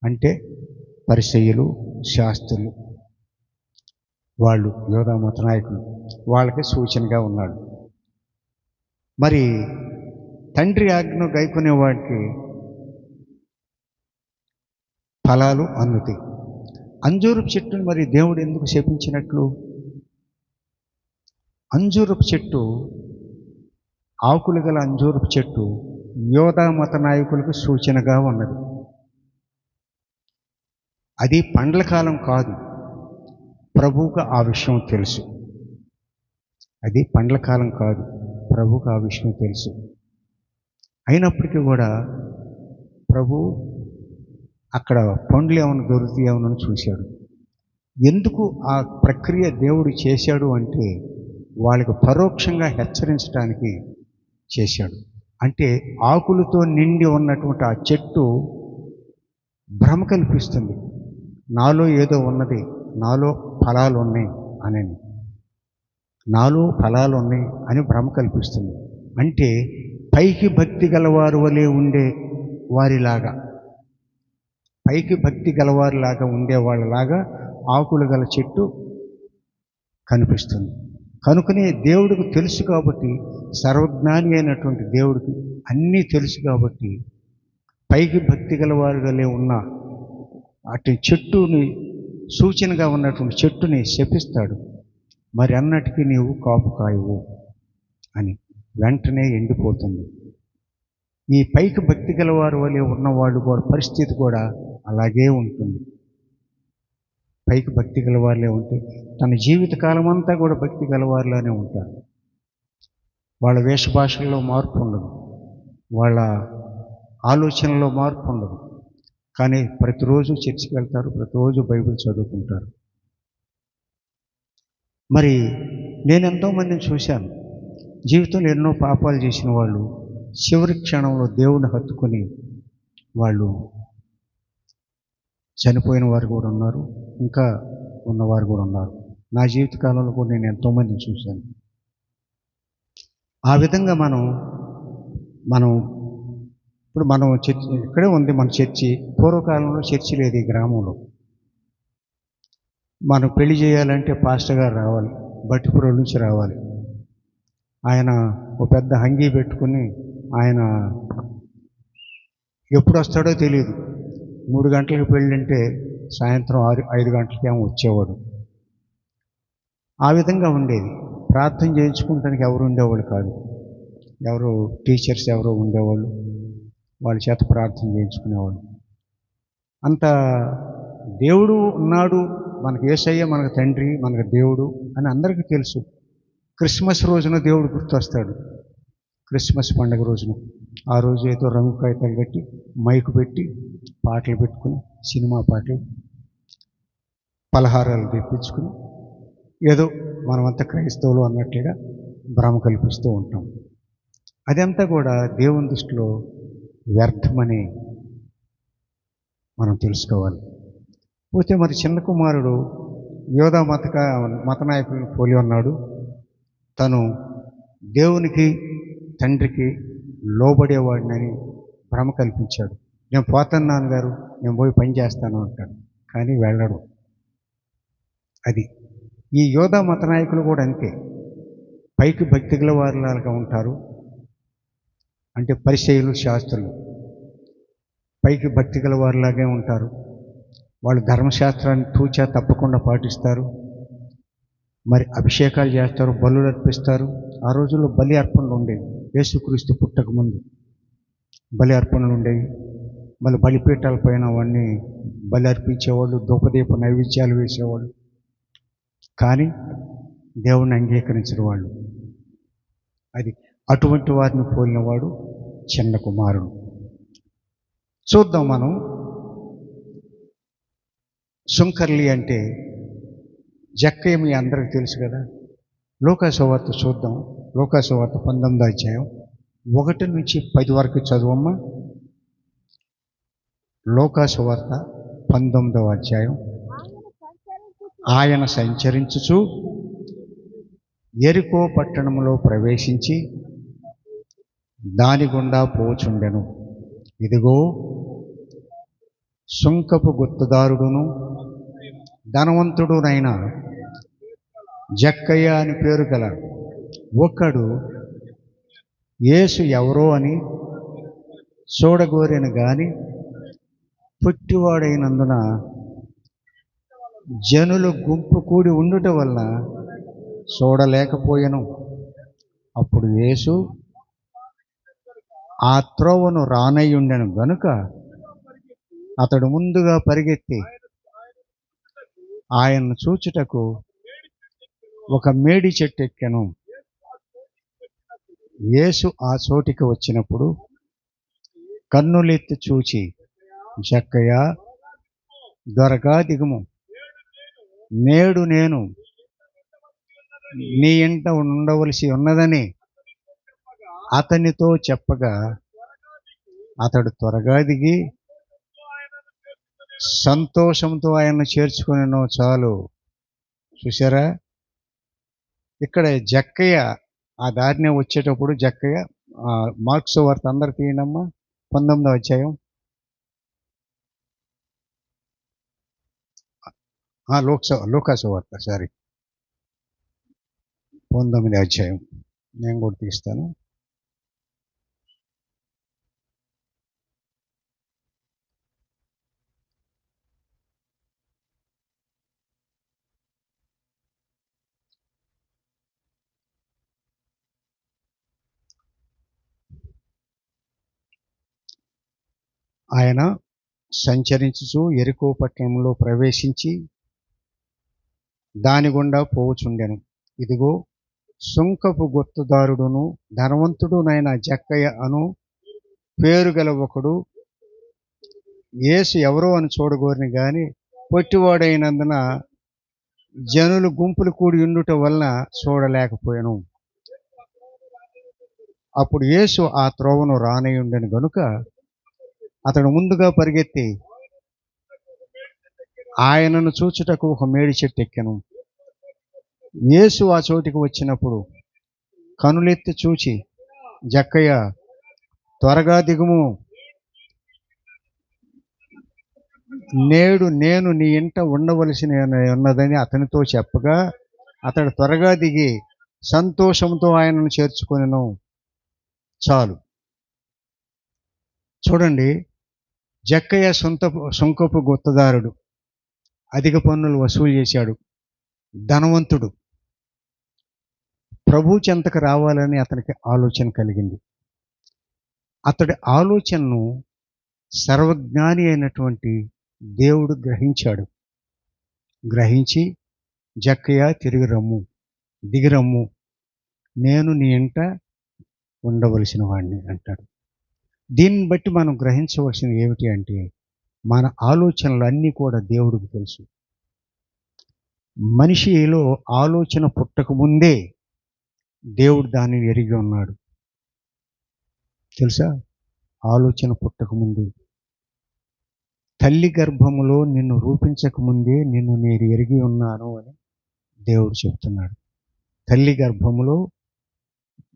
అంటే పరిసయ్యులు, శాస్త్రులు, వాళ్ళు యోధా మత నాయకులు, వాళ్ళకి సూచనగా ఉన్నాడు. మరి తండ్రి ఆజ్ఞను గైకొనే వాడికి ఫలాలు అందుతాయి. అంజూరపు చెట్టును మరి దేవుడు ఎందుకు శపించినట్లు? అంజూరపు చెట్టు, ఆకులు గల అంజూరపు చెట్టు యోధా మత నాయకులకు సూచనగా ఉన్నది. అది పండ్ల కాలం కాదు. ప్రభువుకు ఆ విషయం తెలుసు. అది పండ్ల కాలం కాదు. ప్రభువుకు ఆ విషయం తెలుసు. అయినప్పటికీ కూడా ప్రభు అక్కడ పండ్లు ఏమైనా దొరుకుతాయేమోనని చూశాడు. ఎందుకు ఆ ప్రక్రియ దేవుడు చేశాడు అంటే వాళ్ళకి పరోక్షంగా హెచ్చరించడానికి చేశాడు. అంటే ఆకులతో నిండి ఉన్నటువంటి ఆ చెట్టు భ్రమ కల్పిస్తుంది. నాలో ఏదో ఉన్నది, నాలో ఫలాలు ఉన్నాయి అని, నాలో ఫలాలు ఉన్నాయి అని భ్రమ కల్పిస్తుంది. అంటే పైకి భక్తి గలవారు వలె ఉండే వారిలాగా, పైకి భక్తి గలవారిలాగా ఉండేవాళ్ళలాగా ఆకులు గల చెట్టు కనిపిస్తుంది. కనుకనే దేవుడికి తెలుసు కాబట్టి, సర్వజ్ఞాని అయినటువంటి దేవుడికి అన్నీ తెలుసు కాబట్టి పైకి భక్తి గలవారుగాలే ఉన్న అటు చెట్టుని, సూచనగా ఉన్నటువంటి చెట్టుని శపిస్తాడు. మరి అన్నటికీ నీవు కాపు కాయవు అని. వెంటనే ఎండిపోతుంది. ఈ పైకి భక్తి గలవారు వలె ఉన్నవాళ్ళు కూడా పరిస్థితి కూడా అలాగే ఉంటుంది. పైకి భక్తి గలవారులే ఉంటే తన జీవిత కాలం అంతా కూడా భక్తి గలవారులానే ఉంటారు. వాళ్ళ వేషభాషల్లో మార్పు ఉండదు, వాళ్ళ ఆలోచనలో మార్పు ఉండదు. కానీ ప్రతిరోజు చర్చికి వెళ్తారు, ప్రతిరోజు బైబిల్ చదువుకుంటారు. మరి నేను ఎంతోమందిని చూశాను, జీవితంలో ఎన్నో పాపాలు చేసిన వాళ్ళు చివరి క్షణంలో దేవుణ్ణి హత్తుకొని వాళ్ళు చనిపోయిన వారు కూడా ఉన్నారు, ఇంకా ఉన్నవారు కూడా ఉన్నారు. నా జీవితకాలంలో కూడా నేను ఎంతోమందిని చూశాను. ఆ విధంగా మనం ఇప్పుడు మనం చర్చి ఇక్కడే ఉంది మన చర్చి. పూర్వకాలంలో చర్చి లేదు ఈ గ్రామంలో. మనం పెళ్లి చేయాలంటే పాస్టర్ గారు రావాలి, బట్టిపురం నుంచి రావాలి. ఆయన ఒక పెద్ద హంగీ పెట్టుకుని ఆయన ఎప్పుడు వస్తాడో తెలియదు. 3 గంటలకు పెళ్ళంటే సాయంత్రం 5 గంటలకేమో వచ్చేవాడు. ఆ విధంగా ఉండేది. ప్రార్థన చేయించుకుంటానికి ఎవరు ఉండేవాళ్ళు కాదు. ఎవరు టీచర్స్ ఎవరో ఉండేవాళ్ళు, వాళ్ళ చేత ప్రార్థన చేయించుకునేవాళ్ళు. అంత దేవుడు ఉన్నాడు, మనకు యేసయ్య మనకు తండ్రి, మనకు దేవుడు అని అందరికీ తెలుసు. క్రిస్మస్ రోజున దేవుడు గుర్తొస్తాడు. క్రిస్మస్ పండుగ రోజున ఆ రోజు ఏదో రంగు కాగితాలు కట్టి మైకు పెట్టి పాటలు పెట్టుకుని, సినిమా పాటలు, పలహారాలు తెప్పించుకుని ఏదో మనమంతా క్రైస్తవులు అన్నట్లుగా భ్రమ కల్పిస్తూ ఉంటాం. అదంతా కూడా దేవుని దృష్టిలో వ్యర్థమని మనం తెలుసుకోవాలి. పోతే మరి చిన్న కుమారుడు యోధా మత నాయకులను పోలి ఉన్నాడు. తను దేవునికి తండ్రికి లోబడేవాడినని భ్రమ కల్పించాడు. నేను పోతాను నాన్నగారు, నేను పోయి పని చేస్తాను అంటాడు, కానీ వెళ్ళడు. అది ఈ యోధా మత నాయకులు కూడా అంతే. పైకి భక్తిగల వారిలాగా ఉంటారు, అంటే పరిసయ్యులు శాస్త్రులు పైకి భక్తిగల వారిలాగే ఉంటారు. వాళ్ళు ధర్మశాస్త్రాన్ని తూచా తప్పకుండా పాటిస్తారు. మరి అభిషేకాలు చేస్తారు, బలులు అర్పిస్తారు. ఆ రోజుల్లో బలి అర్పణలు ఉండేవి. యేసుక్రీస్తు పుట్టక ముందు బలి అర్పణలు ఉండేవి. మళ్ళీ బలిపీఠాల పైన అవన్నీ బలి అర్పించేవాళ్ళు, ధూపదీప నైవేద్యాలు వేసేవాళ్ళు. కానీ దేవుణ్ణి అంగీకరించిన వాళ్ళు. అది అటువంటి వారిని పోలినవాడు చిన్న కుమారుడు. చూద్దాం మనం. సుంకర్లి అంటే జక్కయ్య మీ అందరికీ తెలుసు కదా. లూకా సువార్త చూద్దాం. లూకా సువార్త 19వ అధ్యాయం 1 నుంచి 10 వరకు చదువమ్మా. లూకా సువార్త 19వ అధ్యాయం. ఆయన సంచరించుచు యెరికో పట్టణంలో ప్రవేశించి దాని గుండా పోచుండెను. ఇదిగో సుంకపు గుత్తదారుడును ధనవంతుడునైన జక్కయ్య అని పేరు గల ఒకడు యేసు ఎవరో అని చూడగోరెను గాని పుట్టివాడైనందున జనులు గుంపు కూడి ఉండుట వల్ల చూడలేకపోయెను. అప్పుడు యేసు ఆ త్రోవను రానయ్యుండెను గనుక అతడు ముందుగా పరిగెత్తి ఆయన్ను చూచుటకు ఒక మేడి చెట్టు ఎక్కెను. యేసు ఆ చోటికి వచ్చినప్పుడు కన్నులెత్తి చూచి, జక్కయ్య, త్వరగా దిగుము, నేడు నేను నీ ఇంట ఉండవలసి ఉన్నదని అతనితో చెప్పగా అతడు త్వరగా దిగి సంతోషంతో ఆయన్ను చేర్చుకునేనో చాలు. చూసారా, ఇక్కడ జక్కయ్య ఆ దారినే వచ్చేటప్పుడు జక్కయ్య మార్క్స్ వార్త అందరు తీయండమ్మా. 19వ అధ్యాయం. లూకాసు వార్త 19వ అధ్యాయం. నేను కూడా తీస్తాను. ఆయన సంచరించుచు యెరికో పట్టణంలో ప్రవేశించి దాని గుండా పోవుచుండెను. ఇదిగో, సుంకపు గుత్తదారుడును ధనవంతుడునైన జక్కయ్య అను పేరు గల ఒకడు యేసు ఎవరో అని చూడగోరిని గాని పొట్టివాడైనందున జనులు గుంపులు కూడి ఉండుట వలన చూడలేకపోయాను. అప్పుడు యేసు ఆ త్రోవను రానయుండెను గనుక అతడు ముందుగా పరిగెత్తి ఆయనను చూచుటకు ఒక మేడి చెట్టు ఎక్కెను. యేసు ఆ చోటికి వచ్చినప్పుడు కనులెత్తి చూచి, జక్కయ్య, త్వరగా దిగుము, నేడు నేను నీ ఇంట ఉండవలసి ఉన్నదని అతనితో చెప్పగా అతడు త్వరగా దిగి సంతోషంతో ఆయనను చేర్చుకొనెను. చాలు. చూడండి, జక్కయ్య సుంకపు గుత్తదారుడు, అధిక పన్నులు వసూలు చేశాడు, ధనవంతుడు. ప్రభు చెంతకు రావాలని అతనికి ఆలోచన కలిగింది. అతడి ఆలోచనను సర్వజ్ఞాని అయినటువంటి దేవుడు గ్రహించాడు. గ్రహించి, జక్కయ్య తిరిగి రమ్ము, దిగిరమ్ము, నేను నీ ఇంట ఉండవలసిన వాడిని అంటాడు. దీన్ని బట్టి మనం గ్రహించవలసింది ఏమిటి అంటే, మన ఆలోచనలు అన్నీ కూడా దేవుడికి తెలుసు. మనిషిలో ఆలోచన పుట్టక ముందే దేవుడు దానిని ఎరిగి ఉన్నాడు. తెలుసా? ఆలోచన పుట్టక ముందే, తల్లి గర్భములో నిన్ను రూపించక ముందే నిన్ను నేను ఎరిగి ఉన్నాను అని దేవుడు చెప్తున్నాడు. తల్లి గర్భములో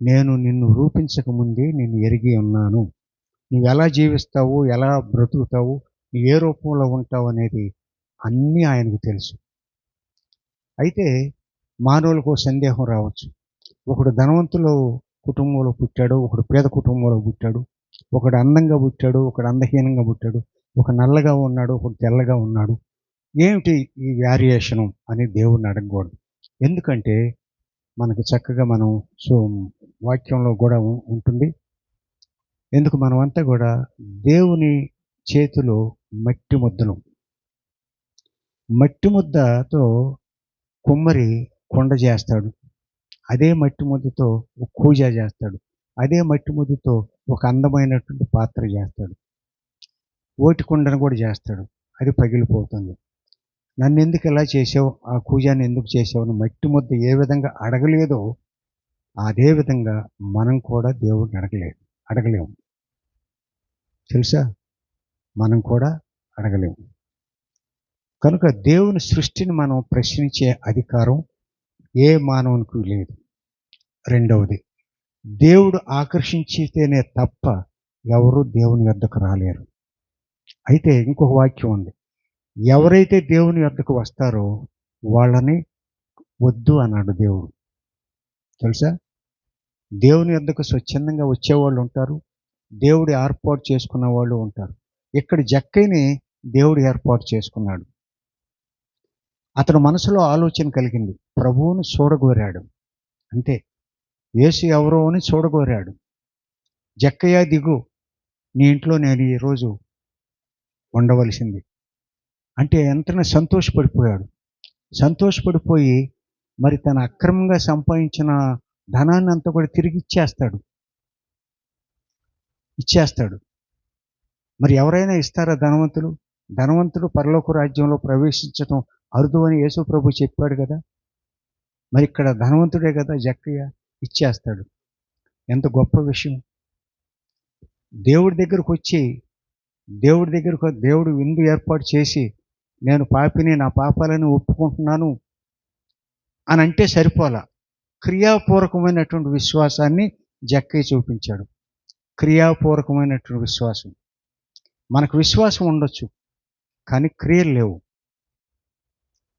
నేను నిన్ను రూపించక ముందే నిన్ను ఎరిగి ఉన్నాను. నువ్వు ఎలా జీవిస్తావు, ఎలా బ్రతుకుతావు, నువ్వు ఏ రూపంలో ఉంటావు అనేది అన్నీ ఆయనకు తెలుసు. అయితే మానవులకు సందేహం రావచ్చు. ఒకడు ధనవంతుల కుటుంబంలో పుట్టాడు, ఒకడు పేద కుటుంబంలో పుట్టాడు, ఒకడు అందంగా పుట్టాడు, ఒకడు అందహీనంగా పుట్టాడు, ఒక నల్లగా ఉన్నాడు, ఒకడు తెల్లగా ఉన్నాడు. ఏమిటి ఈ వేరియేషను అని దేవుడిని అడగకూడదు. ఎందుకంటే మనకు చక్కగా మనం వాక్యంలో కూడా ఉంటుంది. ఎందుకు మనమంతా కూడా దేవుని చేతిలో మట్టి ముద్దలు. మట్టి ముద్దతో కుమ్మరి కొండ చేస్తాడు, అదే మట్టి ముద్దతో ఒక కూజ చేస్తాడు, అదే మట్టి ముద్దతో ఒక అందమైనటువంటి పాత్ర చేస్తాడు, ఓటి కుండను కూడా చేస్తాడు. అది పగిలిపోతుంది. నన్ను ఎందుకు ఎలా చేసావు, ఆ కూజాన్ని ఎందుకు చేసావు అని మట్టి ముద్ద ఏ విధంగా అడగలేదో అదే విధంగా మనం కూడా దేవుడిని అడగలేము. తెలుసా? మనం కూడా అడగలేము. కనుక దేవుని సృష్టిని మనం ప్రశ్నించే అధికారం ఏ మానవునికి లేదు. రెండవది, దేవుడు ఆకర్షించితేనే తప్ప ఎవరు దేవుని వద్దకు రాలేరు. అయితే ఇంకొక వాక్యం ఉంది, ఎవరైతే దేవుని వద్దకు వస్తారో వాళ్ళని వద్దు అన్నాడు దేవుడు. తెలుసా? దేవుని వద్దకు స్వచ్ఛందంగా వచ్చేవాళ్ళు ఉంటారు, దేవుడు ఏర్పాటు చేసుకున్న వాళ్ళు ఉంటారు. ఇక్కడ జక్కయ్యని దేవుడు ఏర్పాటు చేసుకున్నాడు. అతను మనసులో ఆలోచన కలిగింది, ప్రభువును చూడగోరాడు. అంతే, యేసు ఎవరో అని చూడగోరాడు. జక్కయ్య దిగు, నీ ఇంట్లో నేను ఈరోజు ఉండవలసింది అంటే ఎంతనే సంతోషపడిపోయాడు. సంతోషపడిపోయి మరి తన అక్రమంగా సంపాదించిన ధనాన్ని అంతా కూడా తిరిగి ఇచ్చేస్తాడు. మరి ఎవరైనా ఇస్తారా ధనవంతులు? ధనవంతుడు పరలోక రాజ్యంలో ప్రవేశించడం అరుదు అని యేసు ప్రభు చెప్పాడు కదా. మరి ఇక్కడ ధనవంతుడే కదా జక్కయ్య, ఇచ్చేస్తాడు. ఎంత గొప్ప విషయం! దేవుడి దగ్గరకు వచ్చి దేవుడు విందు ఏర్పాటు చేసి, నేను పాపిని, నా పాపాలను ఒప్పుకుంటున్నాను అని అంటే సరిపోలా. క్రియాపూర్వకమైనటువంటి విశ్వాసాన్ని జక్కయ్య చూపించాడు. క్రియాపూర్వకమైనటువంటి విశ్వాసం. మనకు విశ్వాసం ఉండొచ్చు, కానీ క్రియలు లేవు.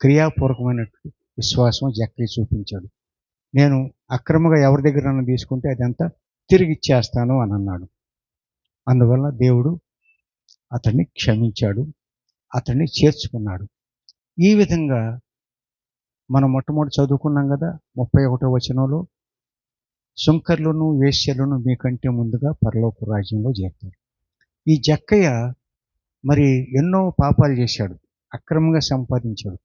క్రియాపూర్వకమైనటువంటి విశ్వాసం జక్కయ్య చూపించాడు. నేను అక్రమంగా ఎవరి దగ్గర తీసుకుంటే అదంతా తిరిగి ఇచ్చేస్తాను అని అన్నాడు. అందువల్ల దేవుడు అతన్ని క్షమించాడు, అతన్ని చేర్చుకున్నాడు. ఈ విధంగా మనం మొట్టమొదటి చదువుకున్నాం కదా 31వ వచనంలో, సుంకర్లను వేశ్యలను మీకంటే ముందుగా పరలోక రాజ్యంలో చేరుతారు. ఈ జక్కయ్య మరి ఎన్నో పాపాలు చేశాడు, అక్రమంగా సంపాదించాడు.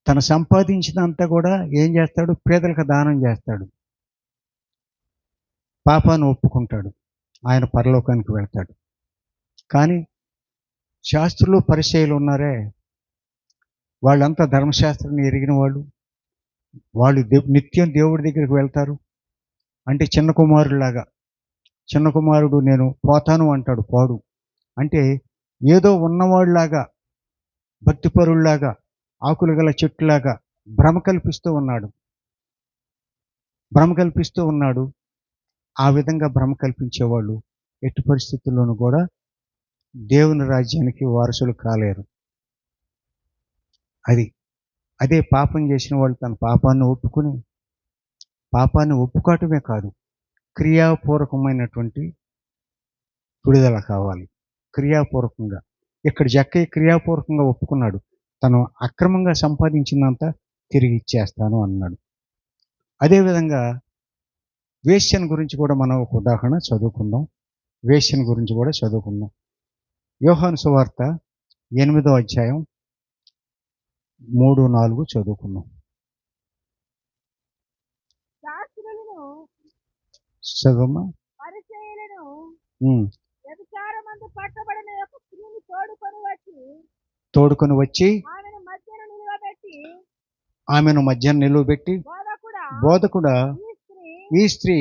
తను సంపాదించినంతా కూడా ఏం చేస్తాడు? పేదలకు దానం చేస్తాడు, పాపాన్ని ఒప్పుకుంటాడు, ఆయన పరలోకానికి వెళ్తాడు. కానీ శాస్త్రులు పరిచయులు ఉన్నారే, వాళ్ళంతా ధర్మశాస్త్రాన్ని ఎరిగిన వాళ్ళు. వాళ్ళు నిత్యం దేవుడి దగ్గరికి వెళ్తారు. అంటే చిన్న కుమారులాగా, చిన్న కుమారుడు నేను పోతాను అంటాడు, పోడు. అంటే ఏదో ఉన్నవాళ్ళలాగా, భక్తిపరుల్లాగా, ఆకులు గల చెట్టులాగా భ్రమ కల్పిస్తూ ఉన్నాడు. ఆ విధంగా భ్రమ కల్పించేవాళ్ళు ఎట్టి పరిస్థితుల్లోనూ కూడా దేవుని రాజ్యానికి వారసులు కాలేరు. అదే పాపం చేసిన వాళ్ళు తన పాపాన్ని ఒప్పుకోవటమే కాదు, క్రియాపూర్వకమైనటువంటి విడుదల కావాలి. క్రియాపూర్వకంగా ఇక్కడ జక్కయ్య క్రియాపూర్వకంగా ఒప్పుకున్నాడు. తను అక్రమంగా సంపాదించిందంతా తిరిగి ఇచ్చేస్తాను అన్నాడు. అదేవిధంగా వేశ్యను గురించి కూడా మనం ఒక ఉదాహరణ చదువుకుందాం. వేశ్యను గురించి కూడా చదువుకుందాం. యోహాను సువార్త 8వ అధ్యాయం 3-4 చదువుకుందాం. చదువమ్మా. తోడుకొని వచ్చి ఆమెను మధ్యన నిలువబెట్టి, బోధకుడా, ఈ స్త్రీ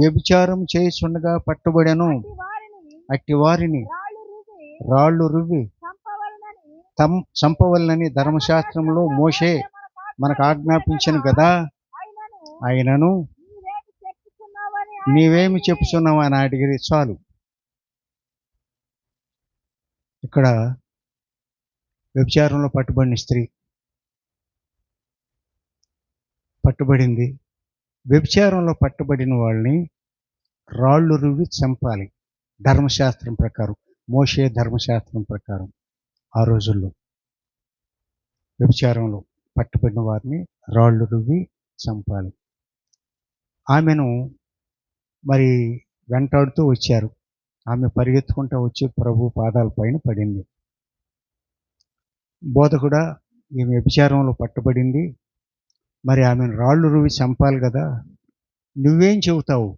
వ్యభిచారం చేయుచుండగా పట్టబడెను. అట్టి వారిని రాళ్ళు రువ్వి చంపవలనని ధర్మశాస్త్రంలో మోషే మనకు ఆజ్ఞాపించను కదా. ఆయనను నీవేమి చెప్పుచున్నావు అని అడిగిరి. చాలు. ఇక్కడ వ్యభిచారంలో పట్టుబడిన స్త్రీ పట్టుబడింది. వ్యభిచారంలో పట్టుబడిన వాళ్ళని రాళ్ళు రువ్వి చంపాలి, ధర్మశాస్త్రం ప్రకారం, మోషే ధర్మశాస్త్రం ప్రకారం. ఆ రోజుల్లో వ్యభిచారంలో పట్టుబడిన వారిని రాళ్ళు రువ్వి చంపాలి. ఆమెను మరి వెంటాడుతూ వచ్చారు. ఆమె పరిగెత్తుకుంటూ వచ్చి ప్రభు పాదాల పైన పడింది. బోధకుడా, ఈమె వ్యభిచారంలో పట్టుబడింది, మరి ఆమెను రాళ్ళు రువ్వి చంపాలి కదా, నువ్వేం చెబుతావు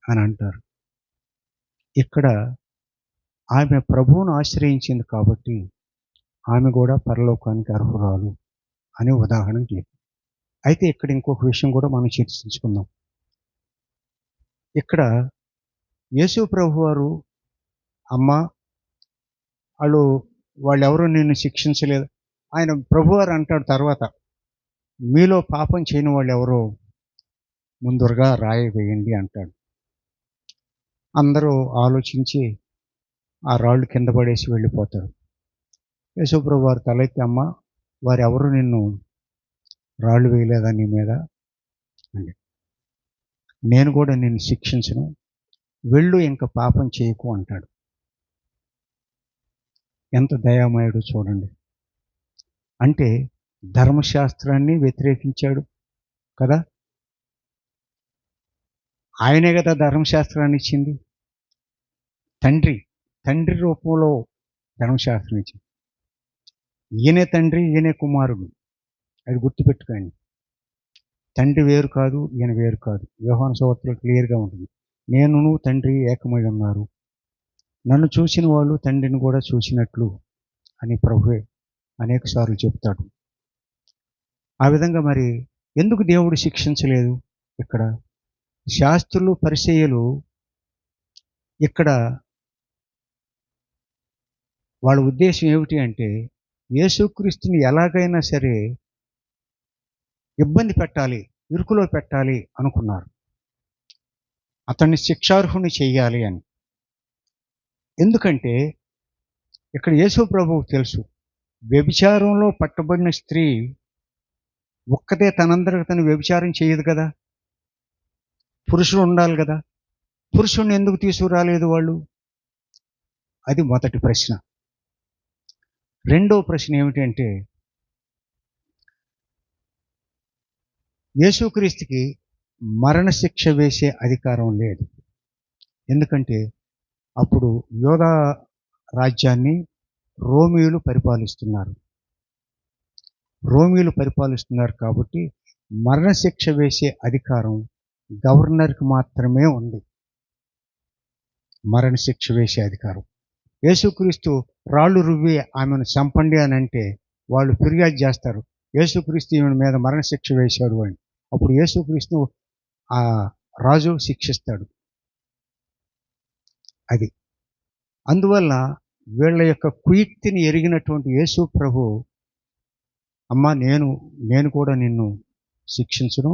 అని అంటారు. ఇక్కడ ఆమె ప్రభువును ఆశ్రయించింది కాబట్టి ఆమె కూడా పరలోకానికి అర్హురాలు అనే ఉదాహరణ లేదు. అయితే ఇక్కడ ఇంకొక విషయం కూడా మనం చర్చించుకుందాం. ఇక్కడ యేసు ప్రభు వారు, అమ్మ వాళ్ళెవరూ నిన్ను శిక్షించలేదు. ఆయన ప్రభువారు అంటాడు తర్వాత, మీలో పాపం చేయని వాళ్ళు ఎవరో ముందుగా రాయి వేయండి అంటాడు. అందరూ ఆలోచించి ఆ రాళ్ళు కింద పడేసి వెళ్ళిపోతారు. యేసుప్రభు వారు తలెత్తి, అమ్మ వారెవరు నిన్ను రాళ్ళు వేయలేదా నీ మీద అండి, నేను కూడా నిన్ను శిక్షించను, వెళ్ళు, ఇంకా పాపం చేయకు అంటాడు. ఎంత దయామయుడు చూడండి. అంటే ధర్మశాస్త్రాన్ని వ్యతిరేకించాడు కదా, ఆయనే కదా ధర్మశాస్త్రాన్ని ఇచ్చింది. తండ్రి రూపంలో ధర్మశాస్త్రం ఇచ్చింది. ఈయనే తండ్రి, ఈయనే కుమారుడు, అది గుర్తుపెట్టుకోండి. తండ్రి వేరు కాదు, ఈయన వేరు కాదు. యోహాను సువార్తలో క్లియర్గా ఉంటుంది. నేనును తండ్రి ఏకమై ఉన్నారు, నన్ను చూసిన వాళ్ళు తండ్రిని కూడా చూసినట్లు అని ప్రభువే అనేక సార్లు చెప్తాడు. ఆ విధంగా మరి ఎందుకు దేవుడు శిక్షించలేదు? ఇక్కడ శాస్త్రులు పరిసయ్యులు ఇక్కడ వాళ్ళ ఉద్దేశం ఏమిటి అంటే, యేసుక్రీస్తుని ఎలాగైనా సరే ఇబ్బంది పెట్టాలి, ఇరుకులో పెట్టాలి అనుకున్నారు. అతన్ని శిక్షార్హుని చెయ్యాలి అని. ఎందుకంటే ఇక్కడ యేసు ప్రభువుకు తెలుసు, వ్యభిచారంలో పట్టబడిన స్త్రీ ఒక్కతే తనందరికి తను వ్యభిచారం చేయదు కదా, పురుషుడు ఉండాలి కదా. పురుషుడిని ఎందుకు తీసుకురాలేదు వాళ్ళు? అది మొదటి ప్రశ్న. రెండో ప్రశ్న ఏమిటంటే, యేసుక్రీస్తుకి మరణశిక్ష వేసే అధికారం లేదు. ఎందుకంటే అప్పుడు యోధా రాజ్యాన్ని రోమీయులు పరిపాలిస్తున్నారు. రోమీయులు పరిపాలిస్తున్నారు కాబట్టి మరణశిక్ష వేసే అధికారం గవర్నర్కి మాత్రమే ఉంది. మరణశిక్ష వేసే అధికారం. యేసుక్రీస్తు రాళ్ళు రువ్వి ఆమెను చంపండి అని అంటే వాళ్ళు ఫిర్యాదు చేస్తారు, యేసుక్రీస్తు ఈమె మీద మరణశిక్ష వేశాడు అని. అప్పుడు యేసుక్రీస్తు ఆ రాజు శిక్షిస్తాడు. అది అందువల్ల వీళ్ళ యొక్క కుయుక్తిని ఎరిగినటువంటి యేసు ప్రభు, అమ్మా నేను కూడా నిన్ను శిక్షించును,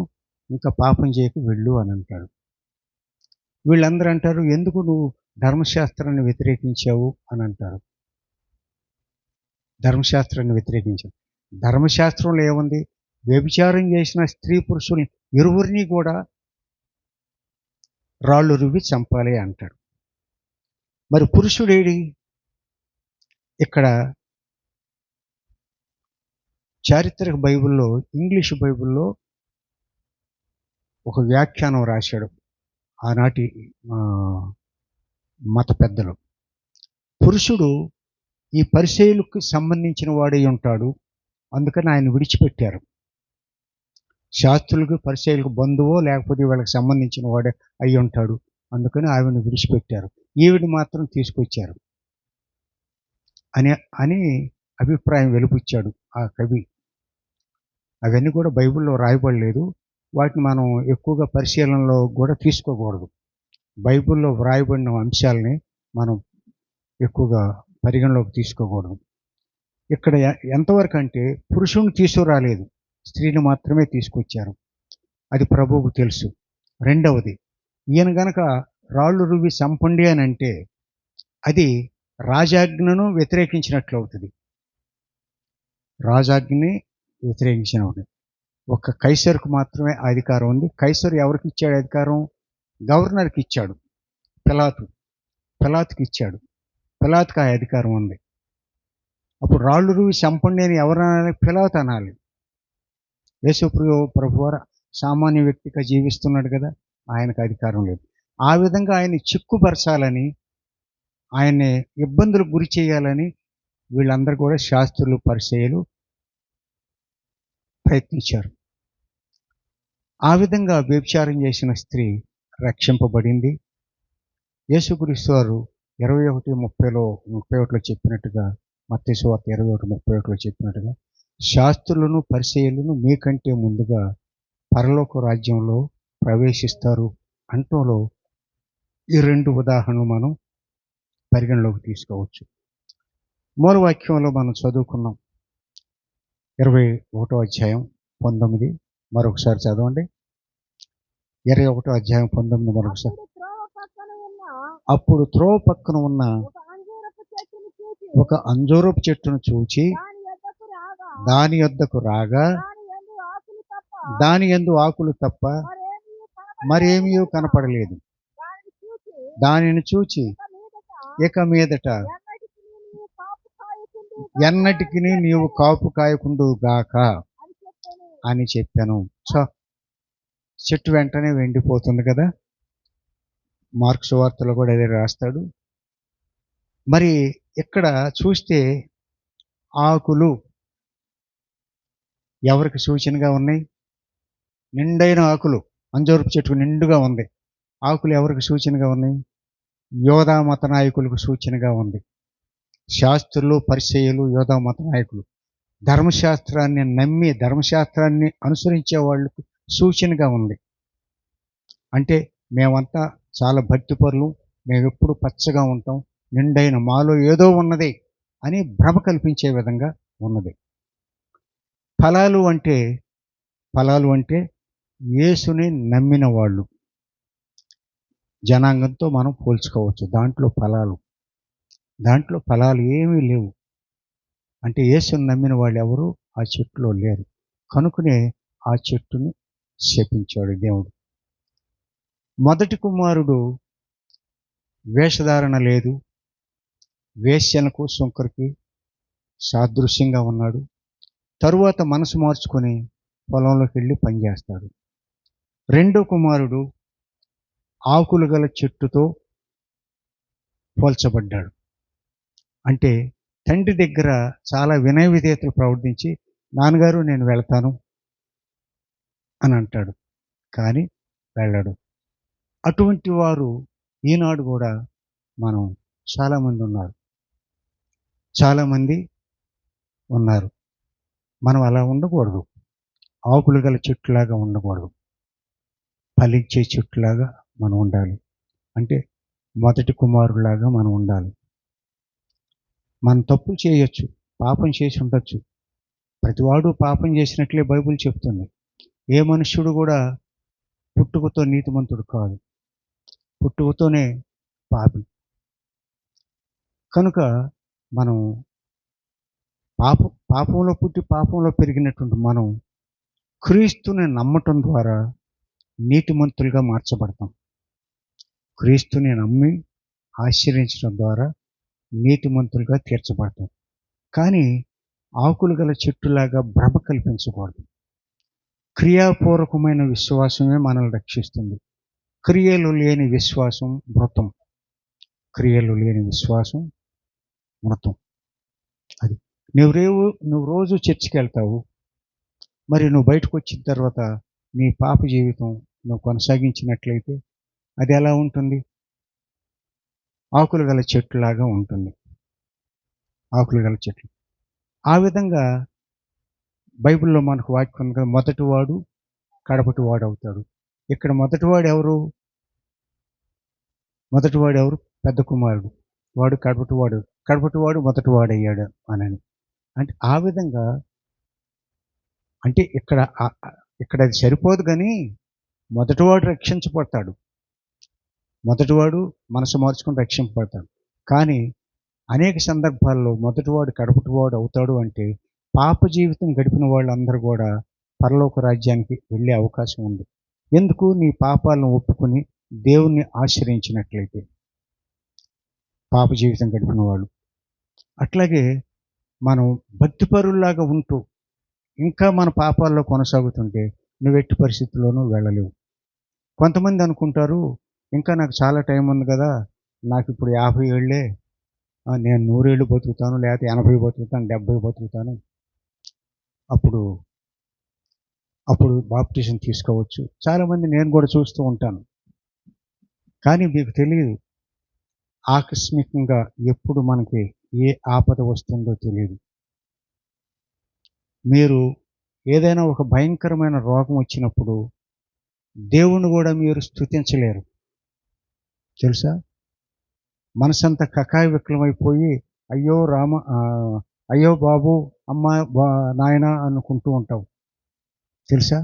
ఇంకా పాపం చేయకు వెళ్ళు అని అంటాడు. వీళ్ళందరూ అంటారు, ఎందుకు నువ్వు ధర్మశాస్త్రాన్ని వ్యతిరేకించావు అని అంటారు. ధర్మశాస్త్రాన్ని వ్యతిరేకించావు. ధర్మశాస్త్రంలో ఏముంది? వ్యభిచారం చేసిన స్త్రీ పురుషుల్ని ఇరువురిని కూడా రాళ్ళు రువ్వి చంపాలి అంటాడు. మరి పురుషుడేడి? ఇక్కడ చారిత్రక బైబిల్లో, ఇంగ్లీష్ బైబిల్లో ఒక వ్యాఖ్యానం రాశాడు ఆనాటి మత పెద్దలు. పురుషుడు ఈ పరిసయ్యులకు సంబంధించిన వాడై ఉంటాడు, అందుకని ఆయన విడిచిపెట్టారు. శాస్త్రులకు పరిసయ్యులకు బంధువో లేకపోతే వీళ్ళకి సంబంధించిన వాడే అయి ఉంటాడు, అందుకని ఆవిడని విడిచిపెట్టారు, ఈవిడ మాత్రం తీసుకొచ్చారు అని అభిప్రాయం వెలుపుచ్చాడు ఆ కవి. అవన్నీ కూడా బైబిల్లో రాయబడలేదు, వాటిని మనం ఎక్కువగా పరిశీలనలో కూడా తీసుకోకూడదు. బైబిల్లో వ్రాయబడిన అంశాలని మనం ఎక్కువగా పరిగణలోకి తీసుకోకూడదు. ఇక్కడ ఎంతవరకు అంటే పురుషుని తీసుకురాలేదు, స్త్రీని మాత్రమే తీసుకొచ్చారు. అది ప్రభువుకు తెలుసు. రెండవది, ఈయన గనక రాళ్ళు రువ్వి చంపండి అని అంటే అది రాజాజ్ఞను వ్యతిరేకించినట్లు అవుతుంది. రాజాజ్ఞని వ్యతిరేకించినప్పుడు ఒక కైసరుకు మాత్రమే అధికారం ఉంది. కైసరు ఎవరికి ఇచ్చాడు అధికారం? గవర్నర్కి ఇచ్చాడు. పిలాతుకి ఇచ్చాడు. పిలాతుకి ఆ అధికారం ఉంది. అప్పుడు రాళ్ళు రువ్వి చంపండి అని ఎవరు అనాలి? పిలాతు అనాలి. యేసు ప్రభువారు సామాన్య వ్యక్తిగా జీవిస్తున్నాడు కదా, ఆయనకు అధికారం లేదు. ఆ విధంగా ఆయన్ని చిక్కుపరచాలని, ఆయన్ని ఇబ్బందులకు గురి చేయాలని వీళ్ళందరూ కూడా శాస్త్రులు, పరిసయ్యులు ప్రయత్నించారు. ఆ విధంగా వ్యభిచారం చేసిన స్త్రీ రక్షింపబడింది. యేసుక్రీస్తు వారు 21:30లో చెప్పినట్టుగా, మత్తయి సువార్త 21:31లో చెప్పినట్టుగా, శాస్త్రులను పరిసయ్యులను మీకంటే ముందుగా పరలోక రాజ్యంలో ప్రవేశిస్తారు అంటంలో ఈ రెండు ఉదాహరణలు మనం పరిగణలోకి తీసుకోవచ్చు. మూలవాక్యంలో మనం చదువుకున్నాం 21:19 మరొకసారి చదవండి. 21:19 మరొకసారి. అప్పుడు త్రోవ పక్కన ఉన్న ఒక అంజూరపు చెట్టును చూచి దాని యొద్దకు రాగా దాని యందు ఆకులు తప్ప మరేమీ కనపడలేదు. దానిని చూచి ఇక మీదట ఎన్నటికి నీవు కాపు కాయకుండువు గాక అని చెప్పాను. చెట్టు వెంటనే వెండిపోతుంది కదా, మార్క్స్ వార్తలో కూడా అదే రాస్తాడు. మరి ఇక్కడ చూస్తే ఆకులు ఎవరికి సూచనగా ఉన్నాయి? నిండైన ఆకులు, అంజూరపు చెట్టుకు నిండుగా ఉంది. ఆకులు ఎవరికి సూచనగా ఉన్నాయి? యోధా మత నాయకులకు సూచనగా ఉంది. శాస్త్రులు, పరిసయ్యులు, యోధా మత నాయకులు, ధర్మశాస్త్రాన్ని నమ్మి ధర్మశాస్త్రాన్ని అనుసరించే వాళ్ళకు సూచనగా ఉంది. అంటే మేమంతా చాలా భక్తిపరులు, మేము ఎప్పుడు పచ్చగా ఉంటాం, నిండైన మాలో ఏదో ఉన్నది అని భ్రమ కల్పించే విధంగా ఉన్నది. ఫలాలు అంటే యేసుని నమ్మిన వాళ్ళు జనాంగంతో మనం పోల్చుకోవచ్చు. దాంట్లో ఫలాలు ఏమీ లేవు. అంటే యేసుని నమ్మిన వాళ్ళు ఎవరు ఆ చెట్టులో లేరు, కనుకనే ఆ చెట్టుని శపించాడు దేవుడు. మొదటి కుమారుడు వేషధారణ లేదు, వేశ్యలకు సుంకరికి సాదృశ్యంగా ఉన్నాడు. తరువాత మనసు మార్చుకొని పొలంలోకి వెళ్ళి పనిచేస్తాడు. రెండో కుమారుడు ఆకులు గల చెట్టుతో పోల్చబడ్డాడు. అంటే తండ్రి దగ్గర చాలా వినయ విధేయతలు ప్రవర్తించి, నాన్నగారు నేను వెళ్తాను అని అంటాడు. కానీ వెళ్ళడు. అటువంటి వారు ఈనాడు కూడా మనం చాలామంది ఉన్నారు. చాలామంది ఉన్నారు. మనం అలా ఉండకూడదు. ఆకులు గల చెట్టులాగా ఉండకూడదు. ఫలించే చెట్టులాగా మనం ఉండాలి. అంటే మొదటి కుమారులాగా మనం ఉండాలి. మనం తప్పులు చేయొచ్చు, పాపం చేసి ఉండొచ్చు. ప్రతివాడు పాపం చేసినట్లే బైబిల్ చెప్తుంది. ఏ మనుష్యుడు కూడా పుట్టుకతో నీతిమంతుడు కాదు, పుట్టుకతోనే పాపి. కనుక మనం పాపంలో పుట్టి పాపంలో పెరిగినటువంటి మనం క్రీస్తుని నమ్మటం ద్వారా నీతిమంతులుగా మార్చబడతాం. క్రీస్తుని నమ్మి ఆశ్రయించడం ద్వారా నీతిమంతులుగా తీర్చబడతాం. కానీ ఆకులు గల చెట్టులాగా భ్రమ కల్పించకూడదు. క్రియాపూర్వకమైన విశ్వాసమే మనల్ని రక్షిస్తుంది. క్రియలు లేని విశ్వాసం మృతం. క్రియలు లేని విశ్వాసం మృతం. అది నువ్వు రోజు చర్చికి వెళ్తావు. మరి నువ్వు బయటకు వచ్చిన తర్వాత నీ పాప జీవితం నువ్వు కొనసాగించినట్లయితే అది ఎలా ఉంటుంది? ఆకులు గల చెట్టులాగా ఉంటుంది. ఆకులు గల చెట్లు. ఆ విధంగా బైబిల్లో మనకు వాక్యం ఉంది కదా, మొదటివాడు కడపటివాడు అవుతాడు. ఇక్కడ మొదటివాడు ఎవరు? పెద్ద కుమారుడు. వాడు కడపటివాడు మొదటివాడు అయ్యాడు అని. అంటే ఆ విధంగా అంటే ఇక్కడ అది సరిపోదు. కానీ మొదటివాడు రక్షించబడతాడు. మొదటివాడు మనసు మార్చుకొని రక్షింపబడతాడు. కానీ అనేక సందర్భాల్లో మొదటివాడు కడపటివాడు అవుతాడు. అంటే పాప జీవితం గడిపిన వాళ్ళందరూ కూడా పరలోక రాజ్యానికి వెళ్ళే అవకాశం ఉంది. ఎందుకు? నీ పాపాలను ఒప్పుకొని దేవుణ్ణి ఆశ్రయించినట్లయితే పాప జీవితం గడిపిన వాళ్ళు. అట్లాగే మనం భక్తిపరుల్లాగా ఉంటూ ఇంకా మన పాపాల్లో కొనసాగుతుంటే నువ్వు ఎట్టి పరిస్థితుల్లోనూ వెళ్ళలేవు. కొంతమంది అనుకుంటారు, ఇంకా నాకు చాలా టైం ఉంది కదా, నాకు ఇప్పుడు 50 ఏళ్ళే, నేను 100 ఏళ్ళు బతుకుతాను, లేకపోతే 80 బతుకుతాను, 70 బతుకుతాను, అప్పుడు బాప్టిజం తీసుకోవచ్చు. చాలామంది నేను కూడా చూస్తూ ఉంటాను. కానీ మీకు తెలియదు, ఆకస్మికంగా ఎప్పుడు మనకి ఏ ఆపద వస్తుందో తెలియదు. మీరు ఏదైనా ఒక భయంకరమైన రోగం వచ్చినప్పుడు దేవుణ్ణి కూడా మీరు స్తుతించలేరు. తెలుసా? మనసంతా కకాయ వికలమైపోయి అయ్యో రామ, అయ్యో బాబు, అమ్మ, నాయన అనుకుంటూ ఉంటావు. తెలుసా?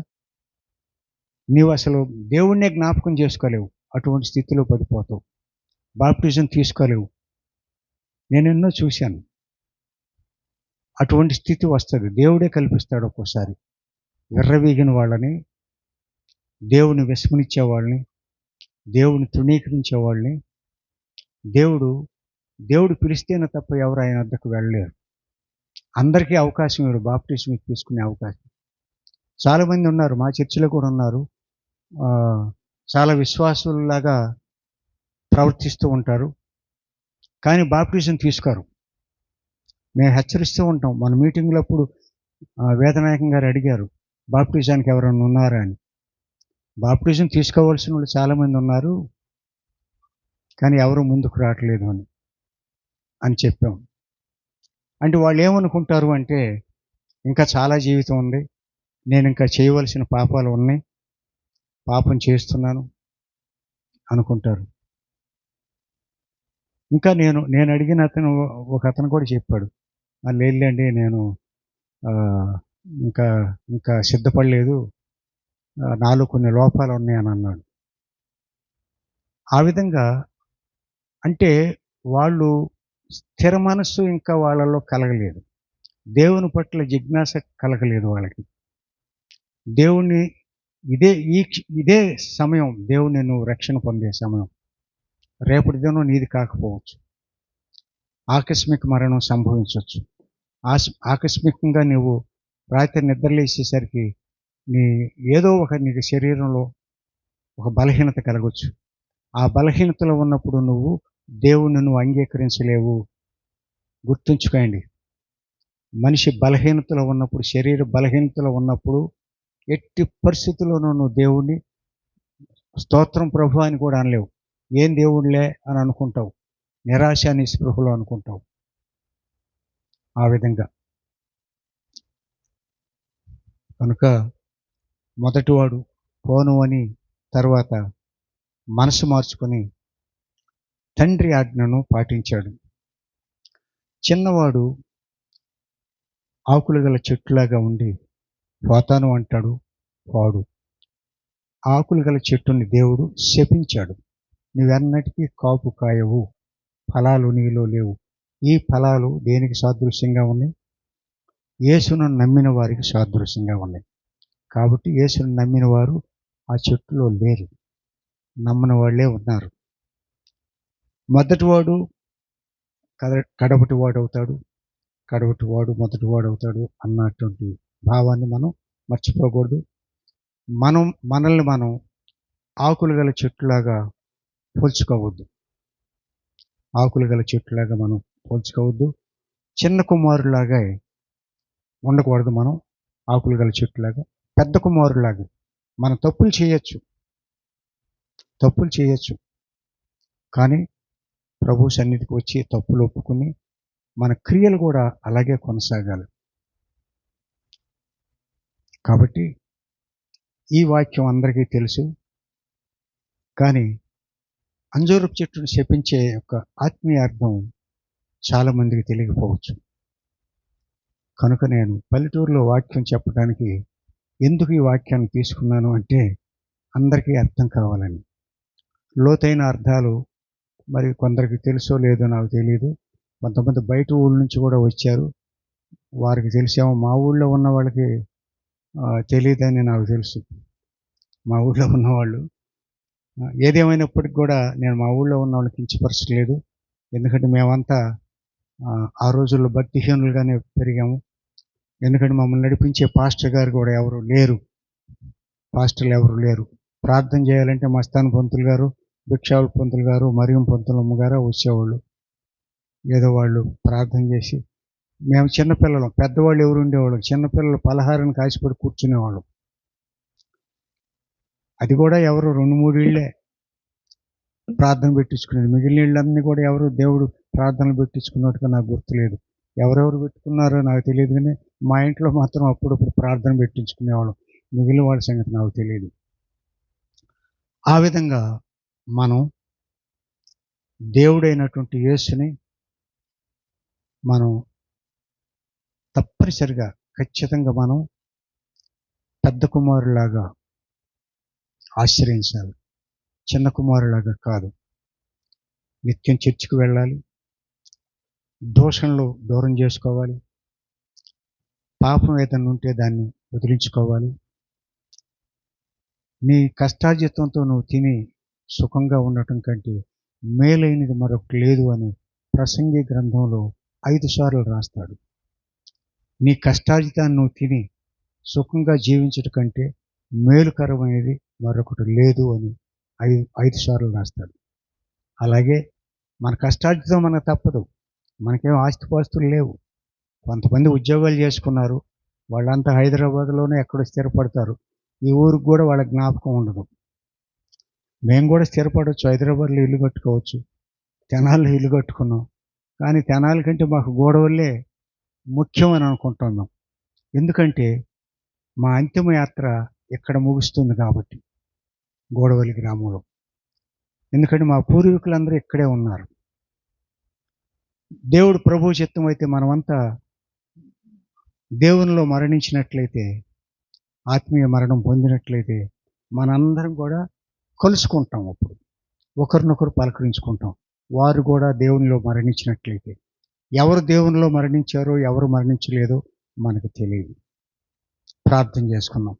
నీవు అసలు దేవుణ్ణే జ్ఞాపకం చేసుకోలేవు. అటువంటి స్థితిలో పడిపోతావు. బాప్టిజం తీసుకోలేవు. నేను ఎన్నో చూశాను. అటువంటి స్థితి వస్తుంది. దేవుడే కల్పిస్తాడు ఒక్కోసారి. విర్రవీగిన వాళ్ళని, దేవుని విస్మరించే వాళ్ళని, దేవుని తృణీకరించే వాళ్ళని దేవుడు పిలిస్తేనే తప్ప ఎవరు ఆయన వద్దకు వెళ్ళలేరు. అందరికీ అవకాశం ఇవ్వడు బాప్టిజం తీసుకునే అవకాశం. చాలామంది ఉన్నారు, మా చర్చిలో కూడా ఉన్నారు, చాలా విశ్వాసుల్లాగా ప్రవర్తిస్తూ ఉంటారు, కానీ బాప్టిజం తీసుకోరు. మేము హెచ్చరిస్తూ ఉంటాం. మన మీటింగ్లో అప్పుడు వేదనాయకం గారు అడిగారు, బాప్టిజానికి ఎవరైనా ఉన్నారా అని. బాప్టిజం తీసుకోవాల్సిన వాళ్ళు చాలామంది ఉన్నారు, కానీ ఎవరు ముందుకు రావట్లేదు అని చెప్పాం. అంటే వాళ్ళు ఏమనుకుంటారు అంటే, ఇంకా చాలా జీవితం ఉంది, నేను ఇంకా చేయవలసిన పాపాలు ఉన్నాయి, పాపం చేస్తున్నాను అనుకుంటారు. ఇంకా నేను అడిగిన ఒక అతను కూడా చెప్పాడు, లేదులేండి నేను ఇంకా సిద్ధపడలేదు, నాలో కొన్ని లోపాలు ఉన్నాయని అన్నాడు. ఆ విధంగా అంటే వాళ్ళు స్థిర మనస్సు ఇంకా వాళ్ళలో కలగలేదు. దేవుని పట్ల జిజ్ఞాస కలగలేదు వాళ్ళకి. దేవుణ్ణి ఇదే సమయం, దేవుణ్ణి నువ్వు రక్షణ పొందే సమయం. రేపటి దినం నీది కాకపోవచ్చు. ఆకస్మిక మరణం సంభవించవచ్చు. ఆకస్మికంగా నువ్వు రాత్రి నిద్రలేసేసరికి నీకు శరీరంలో ఒక బలహీనత కలగవచ్చు. ఆ బలహీనతలో ఉన్నప్పుడు నువ్వు దేవుణ్ణి నువ్వు అంగీకరించలేవు. గుర్తుంచుకోండి. మనిషి బలహీనతలో ఉన్నప్పుడు, శరీర బలహీనతలో ఉన్నప్పుడు ఎట్టి పరిస్థితుల్లోనూ నువ్వు దేవుణ్ణి స్తోత్రం ప్రభు అని కూడా అనలేవు. ఏం దేవుళ్ళే అని అనుకుంటావు. నిరాశ నిస్పృహలో అనుకుంటావు. ఆ విధంగా కనుక మొదటివాడు పోను అని తర్వాత మనసు మార్చుకొని తండ్రి ఆజ్ఞను పాటించాడు. చిన్నవాడు ఆకులు గల చెట్టులాగా ఉండి పోతాను అంటాడు, వాడు ఆకులు గల చెట్టుని దేవుడు శపించాడు. నువ్వెన్నటికీ కాపు కాయవు, ఫలాలు నీలో లేవు. ఈ ఫలాలు దేనికి సాదృశ్యంగా ఉన్నాయి? యేసును నమ్మిన వారికి సాదృశ్యంగా ఉన్నాయి. కాబట్టి యేసును నమ్మిన వారు ఆ చెట్టులో లేరు, నమ్మని వాళ్ళే ఉన్నారు. మొదటివాడు కడపటి వాడు అవుతాడు, కడపటి వాడు మొదటివాడు అవుతాడు అన్నటువంటి భావాన్ని మనం మర్చిపోకూడదు. మనల్ని మనం ఆకులు గల చెట్టులాగా పోల్చుకోవద్దు. ఆకులు గల చెట్టులాగా మనం పోల్చుకోవద్దు. చిన్న కుమారులాగా ఉండకూడదు. మనం ఆకులు గల చెట్టులాగా, పెద్ద కుమారులాగా మనం తప్పులు చేయొచ్చు. కానీ ప్రభు సన్నిధికి వచ్చి తప్పులు ఒప్పుకుని మన క్రియలు కూడా అలాగే కొనసాగాలి. కాబట్టి ఈ వాక్యం అందరికీ తెలుసు. కానీ అంజూరపు చెట్టును శపించే యొక్క ఆత్మీయ అర్థం చాలామందికి తెలియకపోవచ్చు. కనుక నేను పల్లెటూరులో వాక్యం చెప్పడానికి ఎందుకు ఈ వాక్యాన్ని తీసుకున్నాను అంటే అందరికీ అర్థం కావాలని. లోతైన అర్థాలు మరి కొందరికి తెలుసో లేదో నాకు తెలియదు. కొంతమంది బయట ఊళ్ళ నుంచి కూడా వచ్చారు, వారికి తెలిసేమో. మా ఊళ్ళో ఉన్న వాళ్ళకి తెలియదని నాకు తెలుసు. మా ఊళ్ళో ఉన్నవాళ్ళు ఏదేమైనప్పటికి కూడా నేను మా ఊళ్ళో ఉన్న వాళ్ళకి కించపరచలేదు. ఎందుకంటే మేమంతా ఆ రోజుల్లో భక్తిహీనులుగానే పెరిగాము. ఎందుకంటే మమ్మల్ని నడిపించే పాస్టర్లు ఎవరు లేరు. ప్రార్థన చేయాలంటే మస్తాన్ పంతులు గారు, భిక్షావుల పంతులు గారు, మరియం పంతులమ్మ గారు వచ్చేవాళ్ళు. ఏదో వాళ్ళు ప్రార్థన చేసి, మేము చిన్నపిల్లలం, పెద్దవాళ్ళు ఎవరు ఉండేవాళ్ళు, చిన్నపిల్లలు పలహారాన్ని కాసిపడి కూర్చునేవాళ్ళు. అది కూడా ఎవరు 2-3 ఇళ్ళే ప్రార్థన పెట్టించుకునేది. మిగిలిన ఇళ్ళన్నీ కూడా ఎవరు దేవుడు ప్రార్థనలు పెట్టించుకున్నట్టుగా నాకు గుర్తులేదు. ఎవరెవరు పెట్టుకున్నారో నాకు తెలియదు. కానీ మా ఇంట్లో మాత్రం అప్పుడప్పుడు ప్రార్థన పెట్టించుకునేవాళ్ళం. మిగిలిన వాళ్ళ సంగతి నాకు తెలియదు. ఆ విధంగా మనం దేవుడైనటువంటి యేసుని మనం తప్పనిసరిగా ఖచ్చితంగా మనం పెద్ద కుమారులాగా ఆశ్రయించాలి, చిన్న కుమారులాగా కాదు. నిత్యం చర్చికి వెళ్ళాలి, దోషంలో దూరం చేసుకోవాలి, పాపం ఏదైనా ఉంటే దాన్ని వదిలించుకోవాలి. నీ కష్టార్జితంతో నువ్వు తిని సుఖంగా ఉండటం కంటే మేలైనది మరొకటి లేదు అని ప్రసంగి గ్రంథంలో 5 సార్లు రాస్తాడు. నీ కష్టార్జితాన్ని నువ్వు తిని సుఖంగా జీవించడం కంటే మేలుకరమైనది మరొకటి లేదు అని 5 సార్లు రాస్తాడు. అలాగే మన కష్టార్జితం మనకు తప్పదు. మనకేం ఆస్తిపాస్తులు లేవు. కొంతమంది ఉద్యోగాలు చేసుకున్నారు, వాళ్ళంతా హైదరాబాద్లోనే ఎక్కడో స్థిరపడతారు. ఈ ఊరికి కూడా వాళ్ళ జ్ఞాపకం ఉండదు. మేము కూడా స్థిరపడవచ్చు, హైదరాబాద్లో ఇల్లు కట్టుకోవచ్చు, తెనాల్లో ఇల్లు కట్టుకున్నాం. కానీ తెనాలి కంటే మాకు గోడవల్లే ముఖ్యమని అనుకుంటున్నాం. ఎందుకంటే మా అంతిమ యాత్ర ఇక్కడ ముగుస్తుంది కాబట్టి, గోడవల్లి గ్రామంలో. ఎందుకంటే మా పూర్వీకులందరూ ఇక్కడే ఉన్నారు. దేవుడు ప్రభు చిత్తం అయితే మనమంతా దేవునిలో మరణించినట్లయితే, ఆత్మీయ మరణం పొందినట్లయితే మనందరం కూడా కలుసుకుంటాం. అప్పుడు ఒకరినొకరు పలకరించుకుంటాం. వారు కూడా దేవునిలో మరణించినట్లయితే. ఎవరు దేవునిలో మరణించారో ఎవరు మరణించలేదో మనకు తెలియదు. ప్రార్థన చేసుకున్నాం.